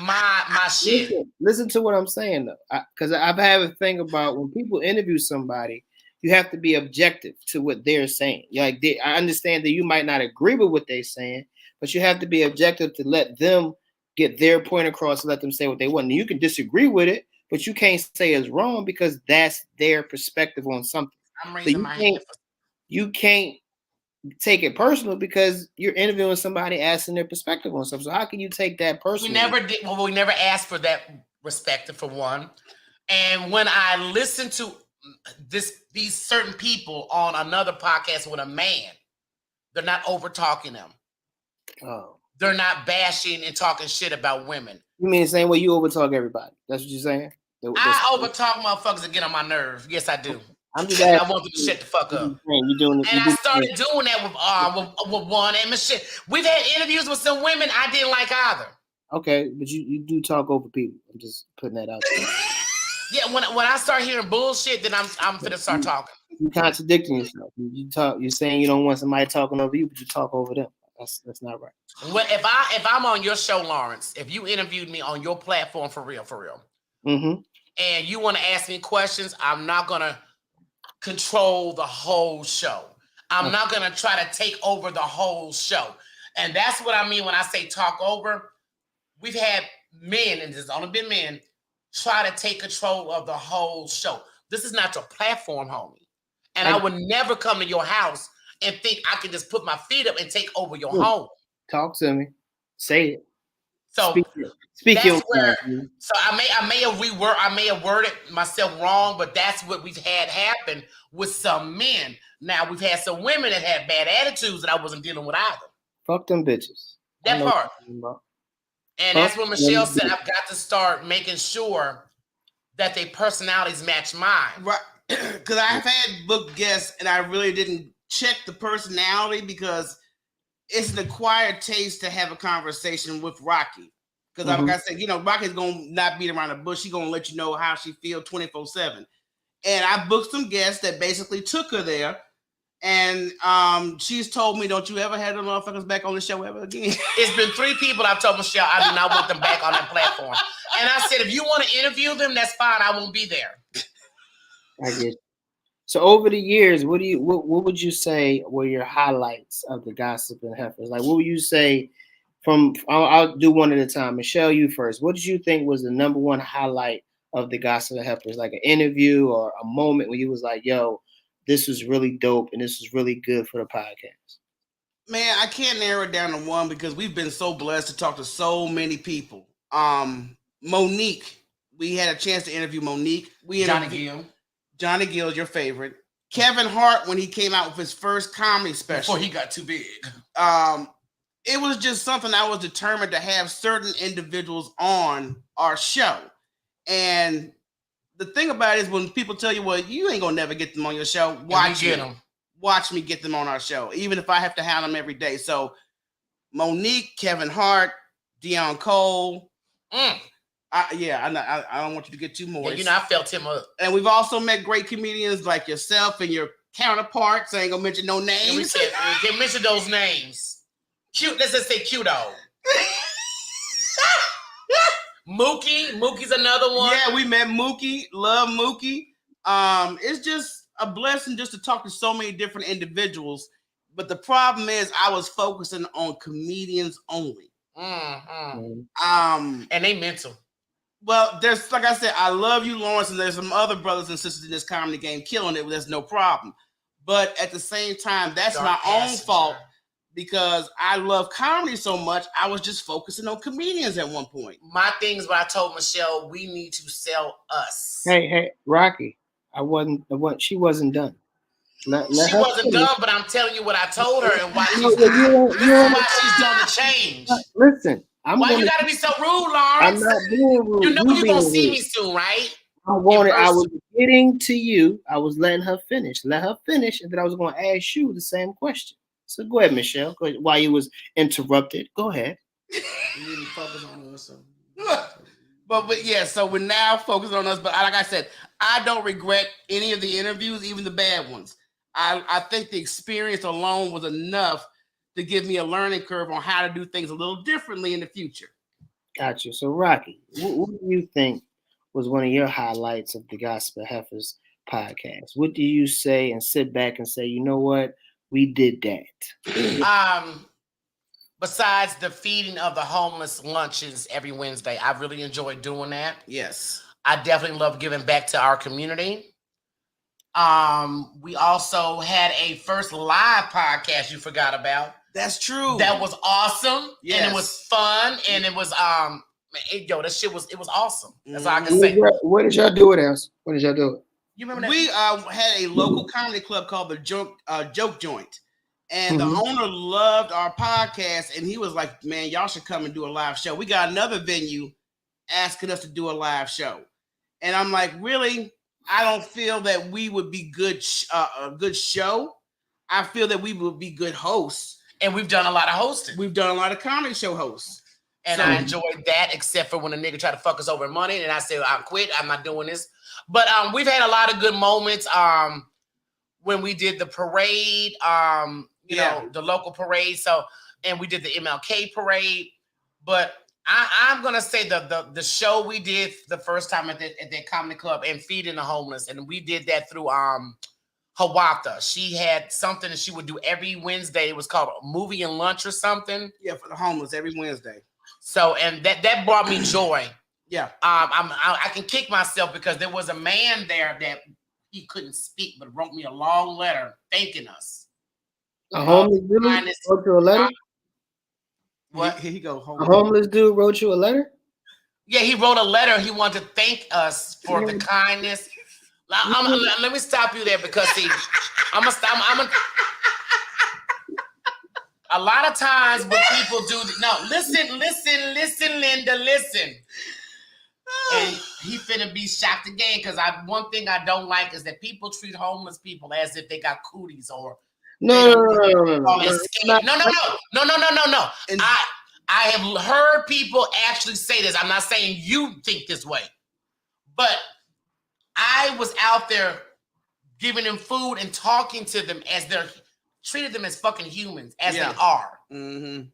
my shit. Listen to what I'm saying though, because I've had a thing about when people interview somebody, you have to be objective to what they're saying. Like I understand that you might not agree with what they're saying, but you have to be objective to let them get their point across and let them say what they want. And you can disagree with it, but you can't say it's wrong because that's their perspective on something. I'm raising my hand. You can't take it personal because you're interviewing somebody asking their perspective on something. So how can you take that personally? We never did. Well, we never asked for that perspective for one. And when I listen to these certain people on another podcast with a man, they're not over talking them. Oh. They're not bashing and talking shit about women. You mean the same way you overtalk everybody? That's what you're saying? I overtalk motherfuckers that get on my nerves. Yes, I do. I'm just I want them to shut the fuck up. You're doing it. And I started doing that with one and Michelle. We've had interviews with some women I didn't like either. Okay, but you do talk over people. I'm just putting that out there. Yeah, when I start hearing bullshit, then I'm finna start talking. You're contradicting yourself. You're saying you don't want somebody talking over you, but you talk over them. That's not right. Well, if I'm on your show, Lawrence, if you interviewed me on your platform for real, mm-hmm. and you want to ask me questions, I'm not gonna control the whole show. I'm not gonna try to take over the whole show, and that's what I mean when I say talk over. We've had men, and there's only been men, try to take control of the whole show. This is not your platform, homie, and I would never come to your house and think I can just put my feet up and take over your home. Talk to me. Say it. So speak your where, so I may have worded myself wrong, but that's what we've had happen with some men. Now we've had some women that had bad attitudes that I wasn't dealing with either. Fuck them bitches. That part. And that's what Michelle said. I've got to start making sure that their personalities match mine. Right. Because I've had booked guests and I really didn't check the personality because it's an acquired taste to have a conversation with Rocky. Because like I said, Rocky's going to not beat around the bush. She's going to let you know how she feels 24/7. And I booked some guests that basically took her there. And she's told me, don't you ever have them motherfuckers back on the show ever again? It's been 3 people I've told Michelle I do not want them back on that platform. And I said, if you want to interview them, that's fine. I won't be there. I get it. So over the years, what would you say were your highlights of the Gossiping Heifers? Like, what would you say I'll do one at a time. Michelle, you first. What did you think was the number one highlight of the Gossiping Heifers? Like an interview or a moment where you was like, yo, this was really dope and this was really good for the podcast? Man, I can't narrow it down to one because we've been so blessed to talk to so many people. Monique, we had a chance to interview Monique. Johnny Gill is your favorite. Kevin Hart, when he came out with his first comedy special. Before he got too big. It was just something I was determined to have certain individuals on our show. And the thing about it is when people tell you, well, you ain't going to never get them on your show, watch me get them on our show, even if I have to have them every day. So Monique, Kevin Hart, Deion Cole. I don't want you to get too moist. Yeah, I felt him up. And we've also met great comedians like yourself and your counterparts. I ain't gonna mention no names. They mention those names. Cute. Let's just say Cuto. Mookie's another one. Yeah, we met Mookie. Love Mookie. It's just a blessing just to talk to so many different individuals. But the problem is I was focusing on comedians only. And they mental. Well, there's, like I said, I love you, Lawrence, and there's some other brothers and sisters in this comedy game killing it. There's no problem. But at the same time, that's Dark my own passenger. fault because I love comedy so much. I was just focusing on comedians at one point. My thing is what I told Michelle, we need to sell us. Hey, Rocky, she wasn't done. Let She her wasn't finish. done, but I'm telling you what I told her and why she's You this is don't- why she's doing the change. Listen, Why you gotta be so rude, I'm Lawrence? not being rude. You know you're being gonna see rude. me soon, right? I was getting to you. I was letting her finish. Let her finish, and then I was going to ask you the same question. So go ahead, Michelle. Go ahead. While you was interrupted, go ahead. You need to focus on us. But yeah, so we're now focused on us. But like I said, I don't regret any of the interviews, even the bad ones. I think the experience alone was enough to give me a learning curve on how to do things a little differently in the future. Gotcha. So Rocky, what do you think was one of your highlights of the Gossiping Heifers podcast? What do you say and sit back and say, you know what? We did that. Besides the feeding of the homeless lunches every Wednesday, I really enjoyed doing that. Yes. I definitely love giving back to our community. We also had a first live podcast you forgot about. That's true. That was awesome. Yes. And it was fun. And it was that shit was awesome. That's all I can say. What did y'all do it as? What did y'all do it? You remember that? We had a local comedy club called the Joke Joint. And the owner loved our podcast, and he was like, man, y'all should come and do a live show. We got another venue asking us to do a live show. And I'm like, really? I don't feel that we would be a good show. I feel that we would be good hosts. And we've done a lot of hosting. We've done a lot of comedy show hosts. And I enjoyed that, except for when a nigga tried to fuck us over in money. And I said, I quit. I'm not doing this. But we've had a lot of good moments when we did the parade, you know, the local parade. So, and we did the MLK parade. But I'm gonna say the show we did the first time at that comedy club and feeding the homeless, and we did that through Hawatha. She had something that she would do every Wednesday. It was called a movie and lunch or something. Yeah, for the homeless every Wednesday. So, and that brought me joy. Yeah. I can kick myself because there was a man there that he couldn't speak, but wrote me a long letter thanking us. A homeless dude wrote you a letter? What? Here he go. A homeless dude wrote you a letter? Yeah, he wrote a letter. He wanted to thank us for the kindness. Let me stop you there because see, a lot of times when people do listen, Linda, listen. And he finna be shocked again because one thing I don't like is that people treat homeless people as if they got cooties or no. And I have heard people actually say this. I'm not saying you think this way, but I was out there giving them food and talking to them as treated them as fucking humans as they are. Mm-hmm.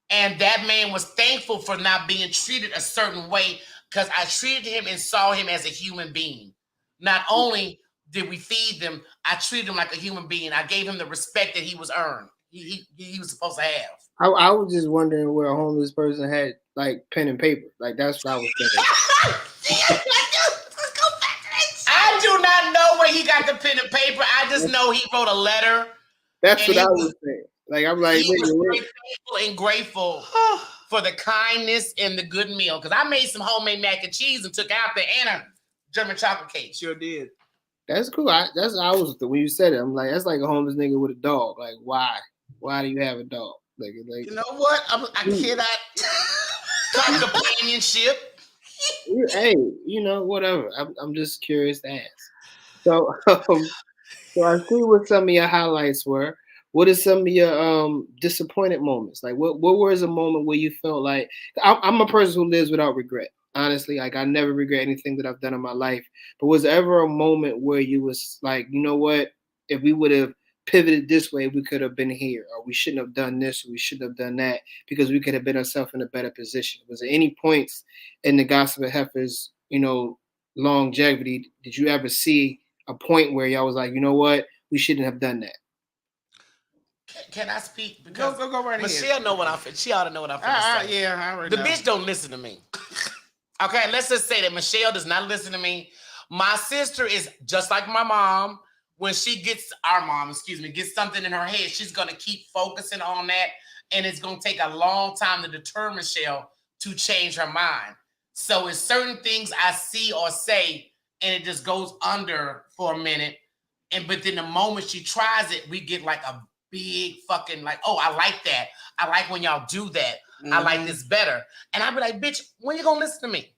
And that man was thankful for not being treated a certain way because I treated him and saw him as a human being. Not only did we feed them, I treated him like a human being. I gave him the respect that he was earned. He was supposed to have. I was just wondering where a homeless person had like pen and paper. Like that's what I was thinking. I do not know where he got the pen and paper. I just know he wrote a letter. That's what I was saying. Like I'm like, he was very thankful and grateful for the kindness and the good meal. Because I made some homemade mac and cheese and took out the and a German chocolate cake. Sure did. That's cool. When you said it, I'm like, that's like a homeless nigga with a dog. Like, why? Why do you have a dog? Like you know what? I cannot talk companionship. Hey, you know, whatever. I'm just curious to ask. So I see what some of your highlights were. What are some of your disappointed moments? Like, what was a moment where you felt like I'm a person who lives without regret. Honestly, like I never regret anything that I've done in my life. But was there ever a moment where you was like, you know what? If we would have pivoted this way, we could have been here, or we shouldn't have done this, or we shouldn't have done that, because we could have been ourselves in a better position. Was there any points in the Gossiping Heifers, you know, longevity? Did you ever see a point where y'all was like, you know what? We shouldn't have done that? Can I speak? Because go right ahead. Michelle know what I'm. She ought to know what I'm finna say. Yeah, I already the know. bitch don't listen to me. Okay, let's just say that Michelle does not listen to me. My sister is just like my mom. when she gets our mom, gets something in her head, she's gonna keep focusing on that, and it's gonna take a long time to deter Michelle to change her mind. So it's certain things I see or say, and it just goes under for a minute, but then the moment she tries it, we get like a big fucking like, oh, I like that. I like when y'all do that. I like this better. And I'd be like, bitch, when you gonna listen to me?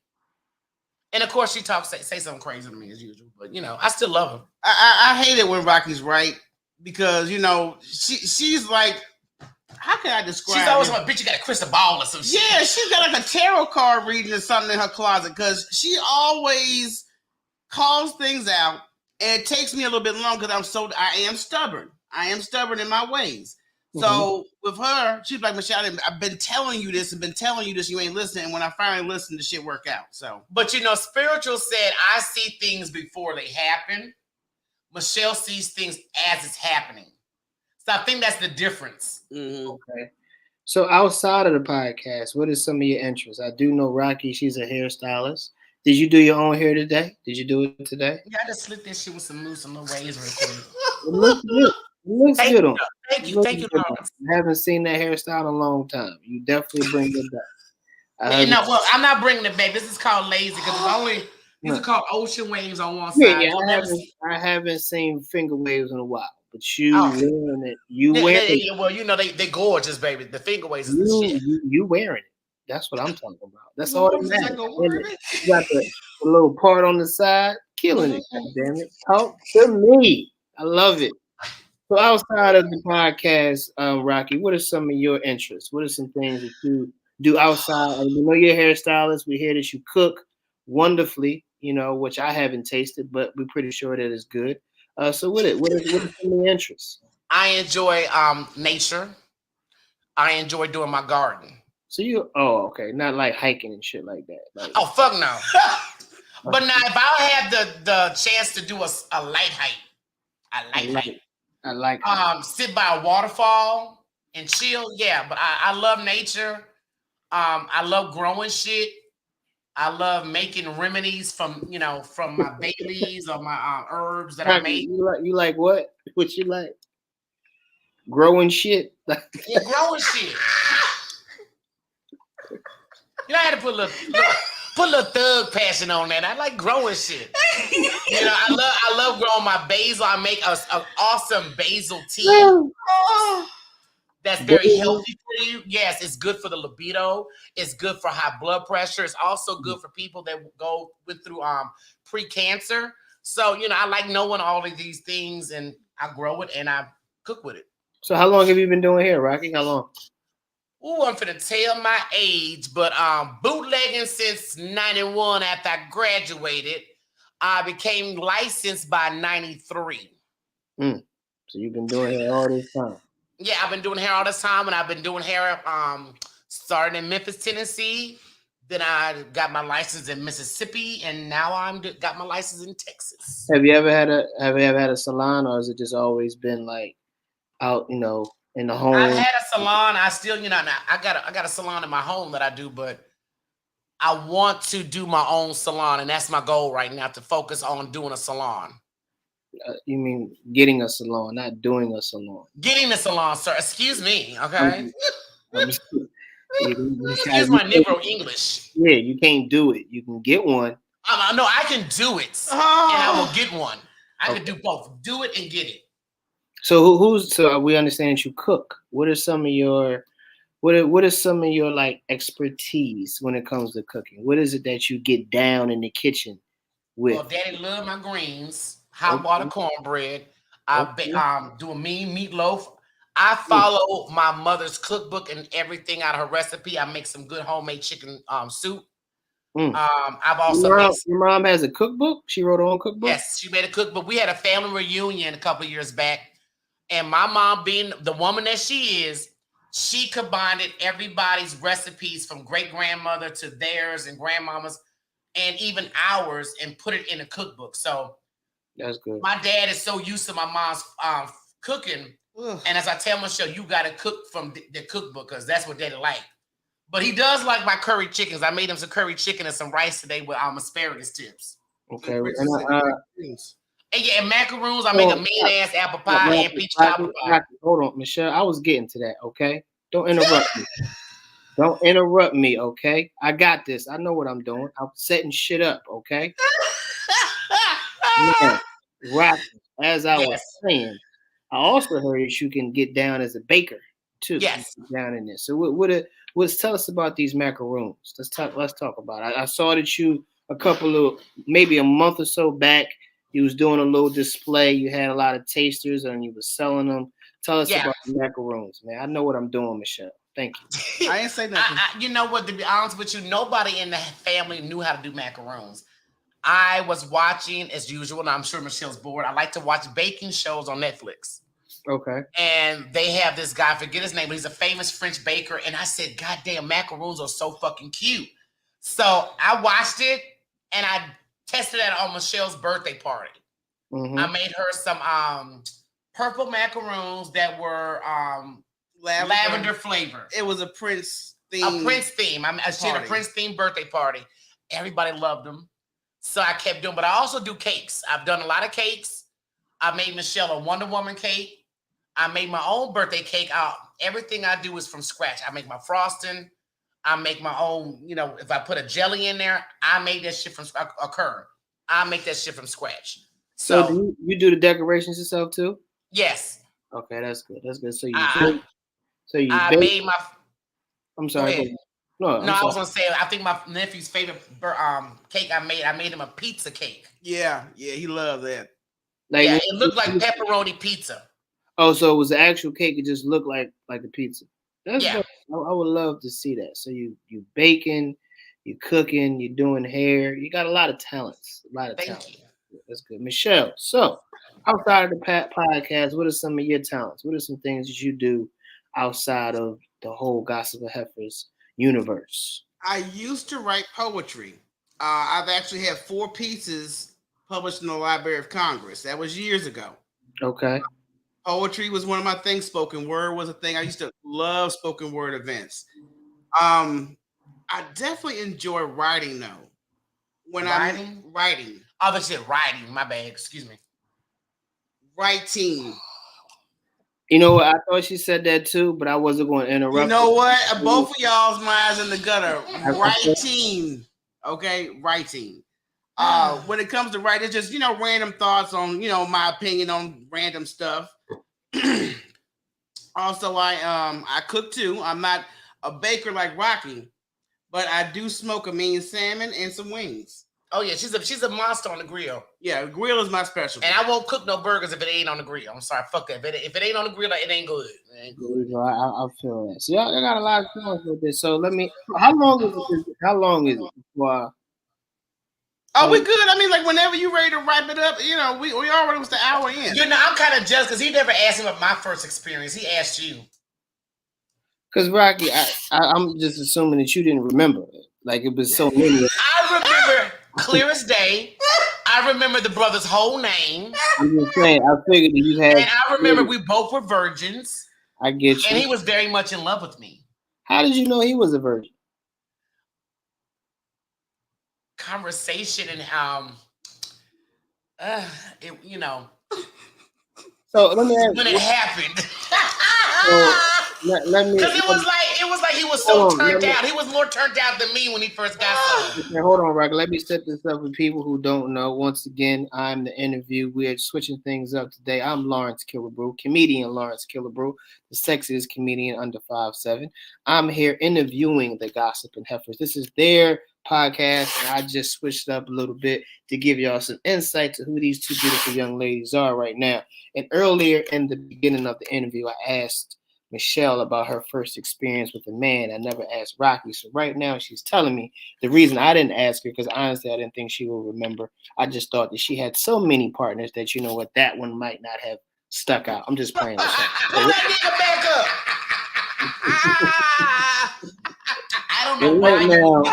And of course, she say something crazy to me as usual, but I still love her. I hate it when Rocky's right because she's like, how can I describe? She's always like, bitch, you got a crystal ball or some shit. Yeah, she's got like a tarot card reading or something in her closet because she always calls things out, and it takes me a little bit long because I am stubborn. I am stubborn in my ways. So with her, she's like, Michelle, I've been telling you this and been telling you this. You ain't listening. And when I finally listen, the shit work out. So, but spiritual said, I see things before they happen. Michelle sees things as it's happening. So I think that's the difference. Okay. So outside of the podcast, what is some of your interests? I do know Rocky. She's a hairstylist. Did you do your own hair today? Did you do it today? Yeah, I just slick this shit with some loose and little waves real quick. It looks good. It looks good on. Thank you, Lawrence. I haven't seen that hairstyle in a long time. You definitely bring it back. I'm not bringing it back. This is called lazy because these are called ocean waves on one side. Yeah, I haven't seen finger waves in a while. But you wearing it. You wearing it. Well, they gorgeous, baby. The finger waves is the shit. You wearing it. That's what I'm talking about. That's all that matters. You got the little part on the side, killing it. God damn it. Talk to me. I love it. So outside of the podcast, Rocky, what are some of your interests? What are some things that you do outside? We know you're a hairstylist. We hear that you cook wonderfully, which I haven't tasted, but we're pretty sure that it's good. So what are some of your interests? I enjoy nature. I enjoy doing my garden. So okay, not like hiking and shit like that. Like, oh fuck no. But now if I have the chance to do a light hike, I like sit by a waterfall and chill. Yeah, but I love nature. I love growing shit. I love making remedies from my bay leaves or my herbs that I make. You like what? What you like? Growing shit. Yeah, growing shit. I had to put a little thug passion on that. I like growing shit. I love growing my basil. I make an awesome basil tea. That's very healthy for you. Yes, it's good for the libido. It's good for high blood pressure. It's also good for people that went through pre-cancer. So, I like knowing all of these things, and I grow it and I cook with it. So how long have you been doing hair, Rocky? How long? Ooh, I'm finna tell my age, but bootlegging since 91 after I graduated. I became licensed by 93. So you've been doing hair all this time? Yeah, I've been doing hair all this time, and I've been doing hair starting in Memphis, Tennessee. Then I got my license in Mississippi, and now got my license in Texas. Have you ever had a salon, or has it just always been like out, in the home? I've had a salon. I still, I got a salon in my home that I do, but I want to do my own salon, and that's my goal right now, to focus on doing a salon. You mean getting a salon, not doing a salon? Getting a salon, sir. Excuse me, okay? Excuse my Negro English. Yeah, you can't do it. You can get one. No, I can do it, and I will get one. I can do both. Do it and get it. So so we understand that you cook. What are some of your like expertise when it comes to cooking? What is it that you get down in the kitchen with? Well, Daddy love my greens, hot water cornbread. I do a mean meatloaf. I follow my mother's cookbook and everything out of her recipe. I make some good homemade chicken soup. I've also your mom has a cookbook. She wrote her own cookbook. Yes, she made a cookbook. We had a family reunion a couple of years back. And my mom, being the woman that she is, she combined everybody's recipes from great-grandmother to theirs and grandmama's and even ours and put it in a cookbook. So that's good. My dad is so used to my mom's cooking. And as I tell Michelle, you got to cook from the cookbook because that's what Daddy like. But he does like my curry chickens. I made him some curry chicken and some rice today with asparagus tips. Okay. And yeah, and macaroons. I make a mean ass apple pie and peach apple pie. Hold on, Michelle. I was getting to that. Okay, don't interrupt me. Don't interrupt me. Okay, I got this. I know what I'm doing. I'm setting shit up. Okay. Yeah, right. As I was saying, I also heard that you can get down as a baker too. Yes. Down in this. So what's tell us about these macaroons? Let's talk about it. I saw that you maybe a month or so back, you was doing a little display. You had a lot of tasters and you were selling them. Tell us about the macaroons, man. I know what I'm doing, Michelle. Thank you. I ain't say nothing. You know what? To be honest with you, nobody in the family knew how to do macaroons. I was watching as usual, and I'm sure Michelle's bored. I like to watch baking shows on Netflix. Okay. And they have this guy, I forget his name, but he's a famous French baker. And I said, God damn, macaroons are so fucking cute. So I watched it and I tested it on Michelle's birthday party. Mm-hmm. I made her some purple macaroons that were lavender flavor. It was a Prince theme. A Prince theme. She had a Prince theme birthday party. Everybody loved them. So I kept doing, but I also do cakes. I've done a lot of cakes. I made Michelle a Wonder Woman cake. I made my own birthday cake. Everything I do is from scratch. I make my frosting. I make my own, if I put a jelly in there, I make that shit from a curd. I make that shit from scratch. So do you do the decorations yourself too? Yes. Okay, that's good. That's good. So I made my. I'm sorry. No, I was gonna say I think my nephew's favorite cake I made him a pizza cake. Yeah, he loved that. It looked like pepperoni pizza. Oh, so it was the actual cake. It just looked like a pizza. That's yeah. Good. I would love to see that. So you baking, you cooking, you doing hair. You got a lot of talents. Thank you. That's good, Michelle. So outside of the podcast, what are some of your talents? What are some things that you do outside of the whole Gossiping Heifers universe? I used to write poetry. I've actually had 4 pieces published in the Library of Congress. That was years ago. Okay. Poetry was one of my things. Spoken word was a thing. I used to love spoken word events. I definitely enjoy writing though. I'm writing. Oh, but she said writing. My bad. Excuse me. Writing. You know what? I thought she said that too, but I wasn't going to interrupt. You know what? Both of y'all's minds in the gutter. Writing. Okay, writing. When it comes to writing, it's just random thoughts on my opinion on random stuff. Also, I cook too. I'm not a baker like Rocky, but I do smoke a mean salmon and some wings. Oh yeah, she's a monster on the grill. Yeah, grill is my specialty. And I won't cook no burgers if it ain't on the grill. I'm sorry, fuck that. If it ain't on the grill, it ain't good. I feel that. So I got a lot of feelings with this. So how long is it before? Oh, we good. I mean, like whenever you ready to wrap it up, we already was the hour in. I'm kind of jealous because he never asked me about my first experience. He asked you. Because Rocky, I'm just assuming that you didn't remember it. Like it was so many. I remember clear as day. I remember the brother's whole name. I'm just saying. I figured that you had. And I remember we both were virgins. I get you. And he was very much in love with me. How did you know he was a virgin? Conversation and So let me ask when it happened. Let me. Because it was like he was so turned out. He was more turned out than me when he first got started. Okay, hold on, Rocky. Let me set this up for people who don't know. Once again, I'm the interview. We're switching things up today. I'm Lawrence Killebrew, comedian Lawrence Killebrew, the sexiest comedian under 5'7". I'm here interviewing the Gossiping Heifers. This is their podcast, and I just switched up a little bit to give y'all some insight to who these 2 beautiful young ladies are right now. And earlier in the beginning of the interview, I asked Michelle about her first experience with a man. I never asked Rocky. So right now she's telling me the reason I didn't ask her, because honestly, I didn't think she would remember. I just thought that she had so many partners that that one might not have stuck out. I'm just playing this up. I don't know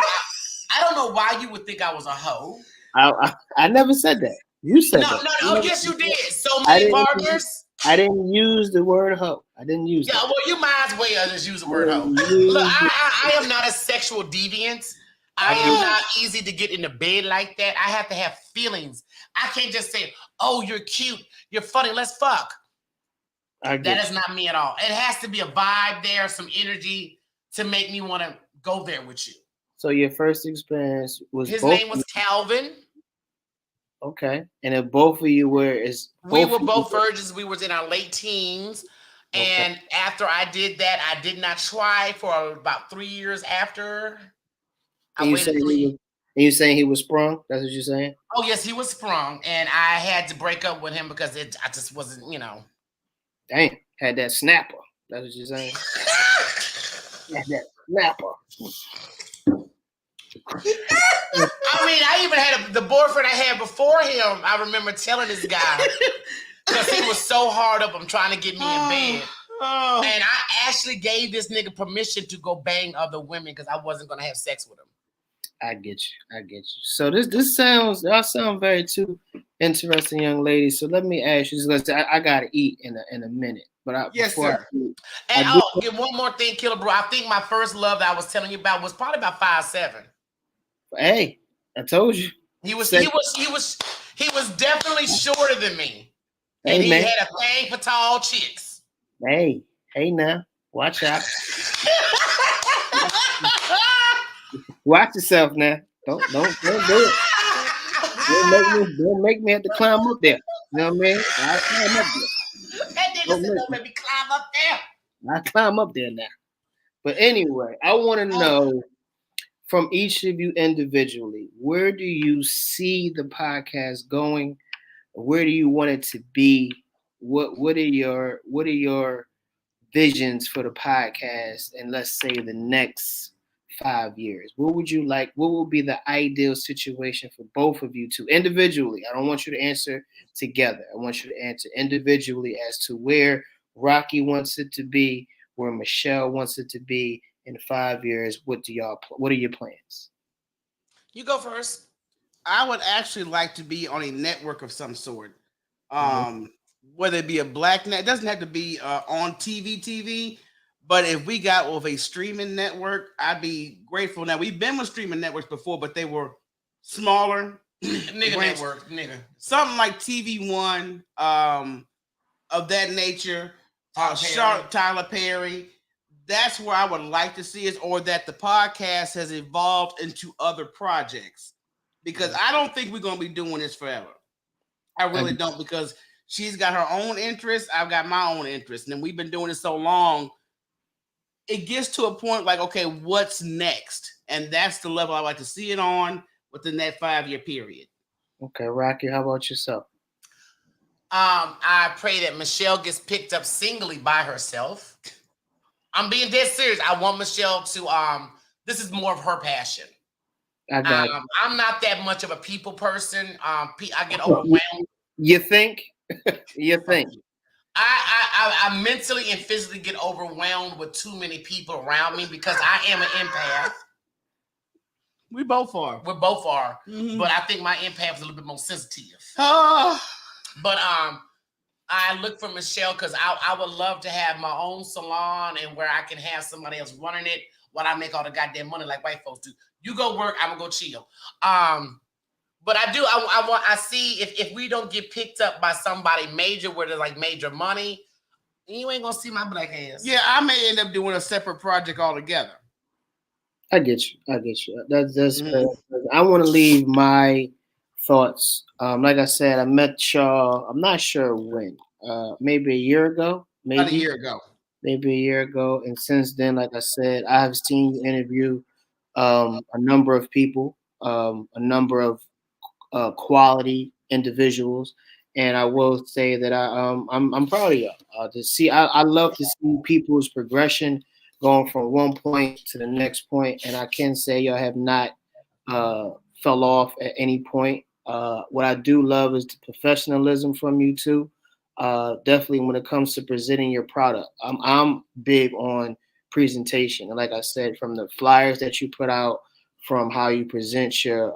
I don't know why you would think I was a hoe. I never said that. You said that. No, yes you did. So many partners. I didn't use the word hoe. I didn't use that. Yeah, well, you might as well just use the word hoe. Look, I am not a sexual deviant. I am not easy to get in the bed like that. I have to have feelings. I can't just say, "Oh, you're cute, you're funny, let's fuck." That is not me at all. It has to be a vibe there, some energy to make me want to go there with you. So your first experience was his name was Calvin. Okay, and if both of you were we were both virgins. We was in our late teens, and after I did that, I did not try for about 3 years after. And you saying he was sprung? That's what you're saying? Oh yes, he was sprung, and I had to break up with him because I just wasn't, Dang, had that snapper. That's what you're saying? Had that snapper. I mean, I even had the boyfriend I had before him. I remember telling this guy because he was so hard up. I'm trying to get me in bed. And I actually gave this nigga permission to go bang other women because I wasn't going to have sex with him. I get you. So y'all sound very two interesting young ladies. So let me ask you, because I gotta eat in a minute. But yes, sir. And get one more thing, Killebrew. I think my first love that I was telling you about was probably about 5'7". Hey, I told you. He was definitely shorter than me. Hey, and he man. had a thing for tall chicks. Hey now. Watch out. Watch yourself now. Don't do it. Don't make me have to climb up there. You know what I mean? I climb up there. That nigga said, don't make me climb up there. I climb up there now. But anyway, I want to know from each of you individually, where do you see the podcast going? Where do you want it to be? What are your visions for the podcast in, let's say, the next 5 years? What would be the ideal situation for both of you two individually? I don't want you to answer together. I want you to answer individually as to where Rocky wants it to be, where Michelle wants it to be in 5 years. What are your plans? You go first. I would actually like to be on a network of some sort. Whether it be a black net, it doesn't have to be on TV, but if we got with a streaming network, I'd be grateful. Now, we've been with streaming networks before, but they were smaller. Network. Something like TV One, of that nature. Tyler Perry. That's where I would like to see it, or that the podcast has evolved into other projects. Because I don't think we're going to be doing this forever. I really don't, because she's got her own interests. I've got my own interests. And we've been doing it so long, it gets to a point like, okay, what's next? And that's the level I like to see it on within that 5-year period. Okay, Rocky, how about yourself? I pray that Michelle gets picked up singly by herself. I'm being dead serious. I want Michelle to, this is more of her passion. I'm not that much of a people person. I get overwhelmed. You think? I mentally and physically get overwhelmed with too many people around me because I am an empath. We both are. We're both are. Mm-hmm. But I think my empath is a little bit more sensitive. But I look for Michelle because I would love to have my own salon and where I can have somebody else running it while I make all the goddamn money like white folks do. You go work, I'm gonna go chill. But I see if we don't get picked up by somebody major where there's like major money, you ain't gonna see my black ass. Yeah, I may end up doing a separate project altogether. I get you. That's fair. I want to leave my thoughts. Like I said, I met y'all. I'm not sure when. Maybe a year ago. About a year ago. Maybe a year ago. And since then, like I said, I have seen you interview a number of people, a number of quality individuals, and I will say that I'm proud of y'all. I love to see people's progression going from one point to the next point, and I can say y'all have not fell off at any point. What I do love is the professionalism from you two. Definitely when it comes to presenting your product, I'm big on presentation, and like I said, from the flyers that you put out, from how you present your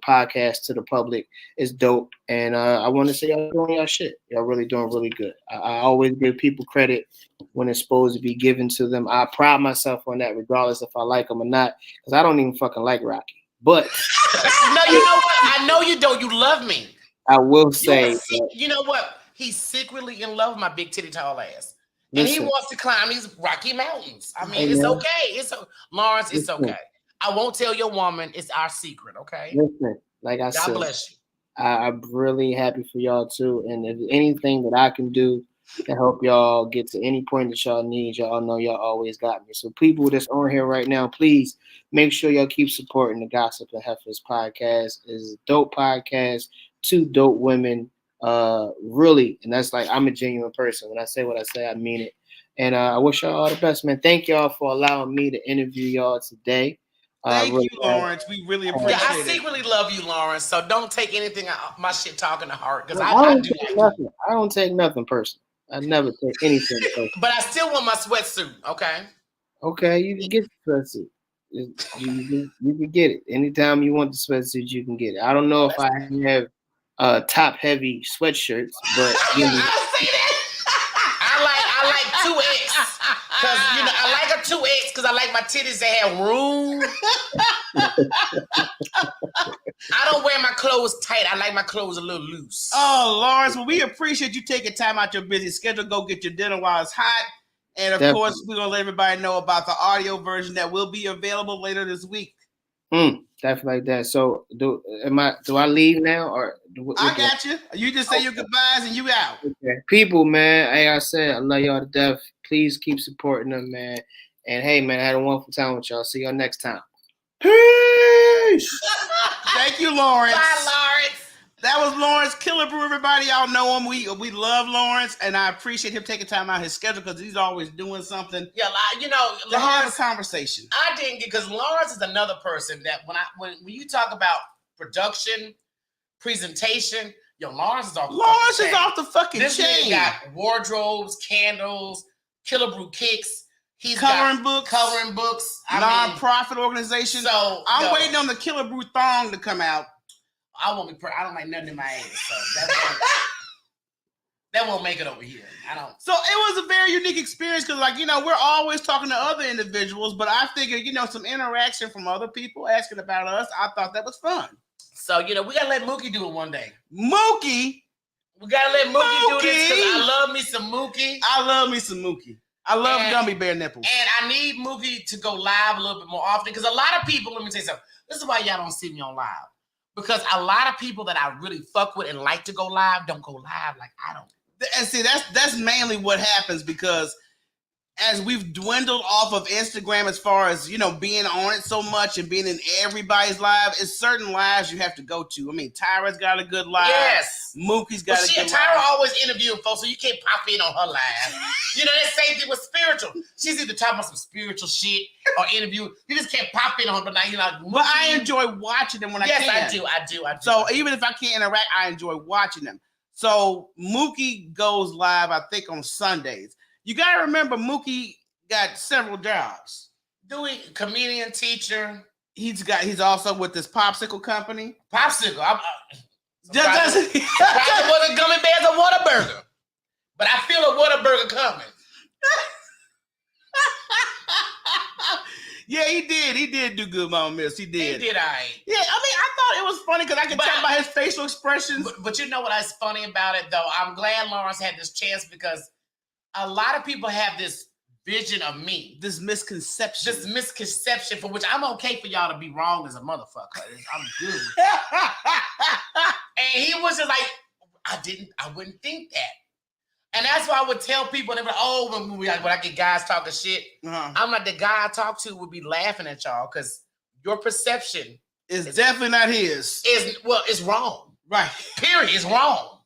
podcast to the public is dope. And I want to say y'all doing y'all shit. Y'all really doing really good. I always give people credit when it's supposed to be given to them. I pride myself on that, regardless if I like them or not, because I don't even fucking like Rocky. But no, you know what? I know you don't. You love me. I will say, you know what? He's secretly in love with my big titty tall ass. And he wants to climb these Rocky Mountains. I mean, it's okay. Lawrence, it's okay. I won't tell your woman. It's our secret, okay? Listen, like I said, God bless you. I'm really happy for y'all too. And if anything that I can do to help y'all get to any point that y'all need, y'all know y'all always got me. So people that's on here right now, please make sure y'all keep supporting the Gossiping Heifers podcast. It's a dope podcast. 2 dope women. Really, and that's like, I'm a genuine person. When I say what I say, I mean it. And I wish y'all all the best, man. Thank y'all for allowing me to interview y'all today. Thank you, Lawrence. We really appreciate it. I secretly love you, Lawrence. So don't take anything my shit talking to heart, because I do take nothing. I don't take nothing personal. I never take anything personal. But I still want my sweatsuit. Okay. Okay, you can get the sweatsuit. You can get it anytime you want the sweatsuit. You can get it. I don't know if I have top heavy sweatshirts, but I see that. I like 2X because I like a 2X because I like my titties to have room. I don't wear my clothes tight. I like my clothes a little loose. Oh, Lawrence, well, we appreciate you taking time out your busy schedule. Go get your dinner while it's hot. And of course, we're gonna let everybody know about the audio version that will be available later this week. Definitely like that. So do I leave now or I got you. You just say your goodbyes and you out. Okay. People, man, like I said, I love y'all to death. Please keep supporting them, man. And hey, man, I had a wonderful time with y'all. See y'all next time. Peace. Thank you, Lawrence. Bye, Lawrence. That was Lawrence Killebrew, everybody. Y'all know him. We love Lawrence, and I appreciate him taking time out of his schedule because he's always doing something. Yeah, to Lawrence, have a conversation. I didn't get, because Lawrence is another person that when you talk about production, presentation, Lawrence is off the fucking chain. This nigga got wardrobes, candles, Killebrew kicks. He's covering books, non-profit organization. So I'm waiting on the Killebrew thong to come out. I won't be. I don't like nothing in my ass, so that won't make it over here. I don't. So it was a very unique experience because, we're always talking to other individuals, but I figured, some interaction from other people asking about us. I thought that was fun. So we gotta let Mookie do it one day. Mookie, we gotta let Mookie do this because I love me some Mookie. I love gummy bear nipples. And I need Mookie to go live a little bit more often because a lot of people. Let me tell you something. This is why y'all don't see me on live. Because a lot of people that I really fuck with and like to go live don't go live like I don't. And see, that's mainly what happens because as we've dwindled off of Instagram as far as, being on it so much and being in everybody's live, it's certain lives you have to go to. I mean, Tyra's got a good live. Yes. Mookie's got a good live. Tyra always interviewing folks, so you can't pop in on her live. That same thing with spiritual. She's either talking about some spiritual shit or interview. You just can't pop in on her, but But I enjoy watching them when I can. Yes, I do. So even if I can't interact, I enjoy watching them. So Mookie goes live, I think, on Sundays. You got to remember, Mookie got several jobs. Comedian, teacher. He's also with this popsicle company. Popsicle. Doesn't wasn't gummy bears or Whataburger, but I feel a Whataburger coming. Yeah, he did. He did do good, Mama Miss. He did. He did, all right. Yeah, I thought it was funny because I could tell by his facial expressions. But you know what's funny about it, though? I'm glad Lawrence had this chance because a lot of people have this vision of me. This misconception. For which I'm okay for y'all to be wrong as a motherfucker. I'm good. And he was just like, I wouldn't think that. And that's why I would tell people, they're like, when I get guys talking shit, I'm like, the guy I talk to would be laughing at y'all because your perception is definitely not his. It's wrong. Right. Period. It's wrong.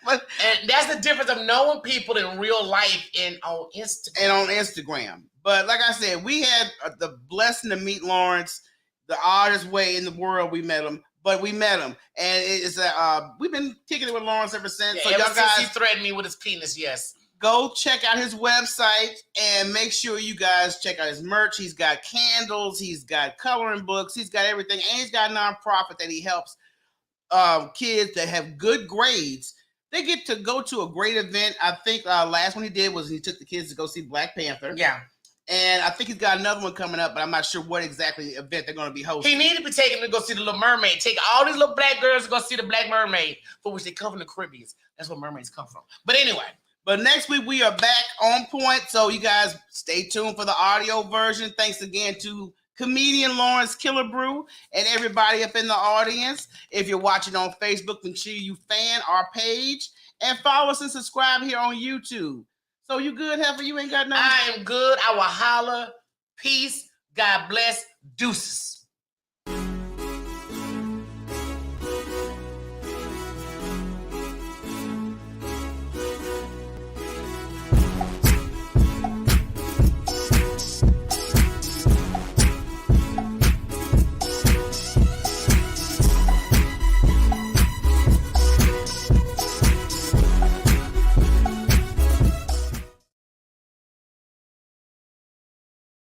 And that's the difference of knowing people in real life and on Instagram. But like I said, we had the blessing to meet Lawrence the oddest way in the world. We met him, and we've been kicking it with Lawrence ever since. Yeah, so y'all guys, he threatened me with his penis. Yes, go check out his website and make sure you guys check out his merch. He's got candles, he's got coloring books, he's got everything, and he's got a nonprofit that he helps kids that have good grades. They get to go to a great event. I think last one he did was he took the kids to go see Black Panther. Yeah. And I think he's got another one coming up, but I'm not sure what exactly event they're going to be hosting. He needed to be taken to go see the Little Mermaid. Take all these little black girls to go see the Black Mermaid, for which they come from the Caribbean. That's where mermaids come from. But anyway. But next week we are back on point, so you guys stay tuned for the audio version. Thanks again to comedian Lawrence Killebrew and everybody up in the audience. If you're watching on Facebook, make sure you fan our page and follow us and subscribe here on YouTube. So you good, Heifer? You ain't got nothing? I am good. I will holler. Peace. God bless. Deuces.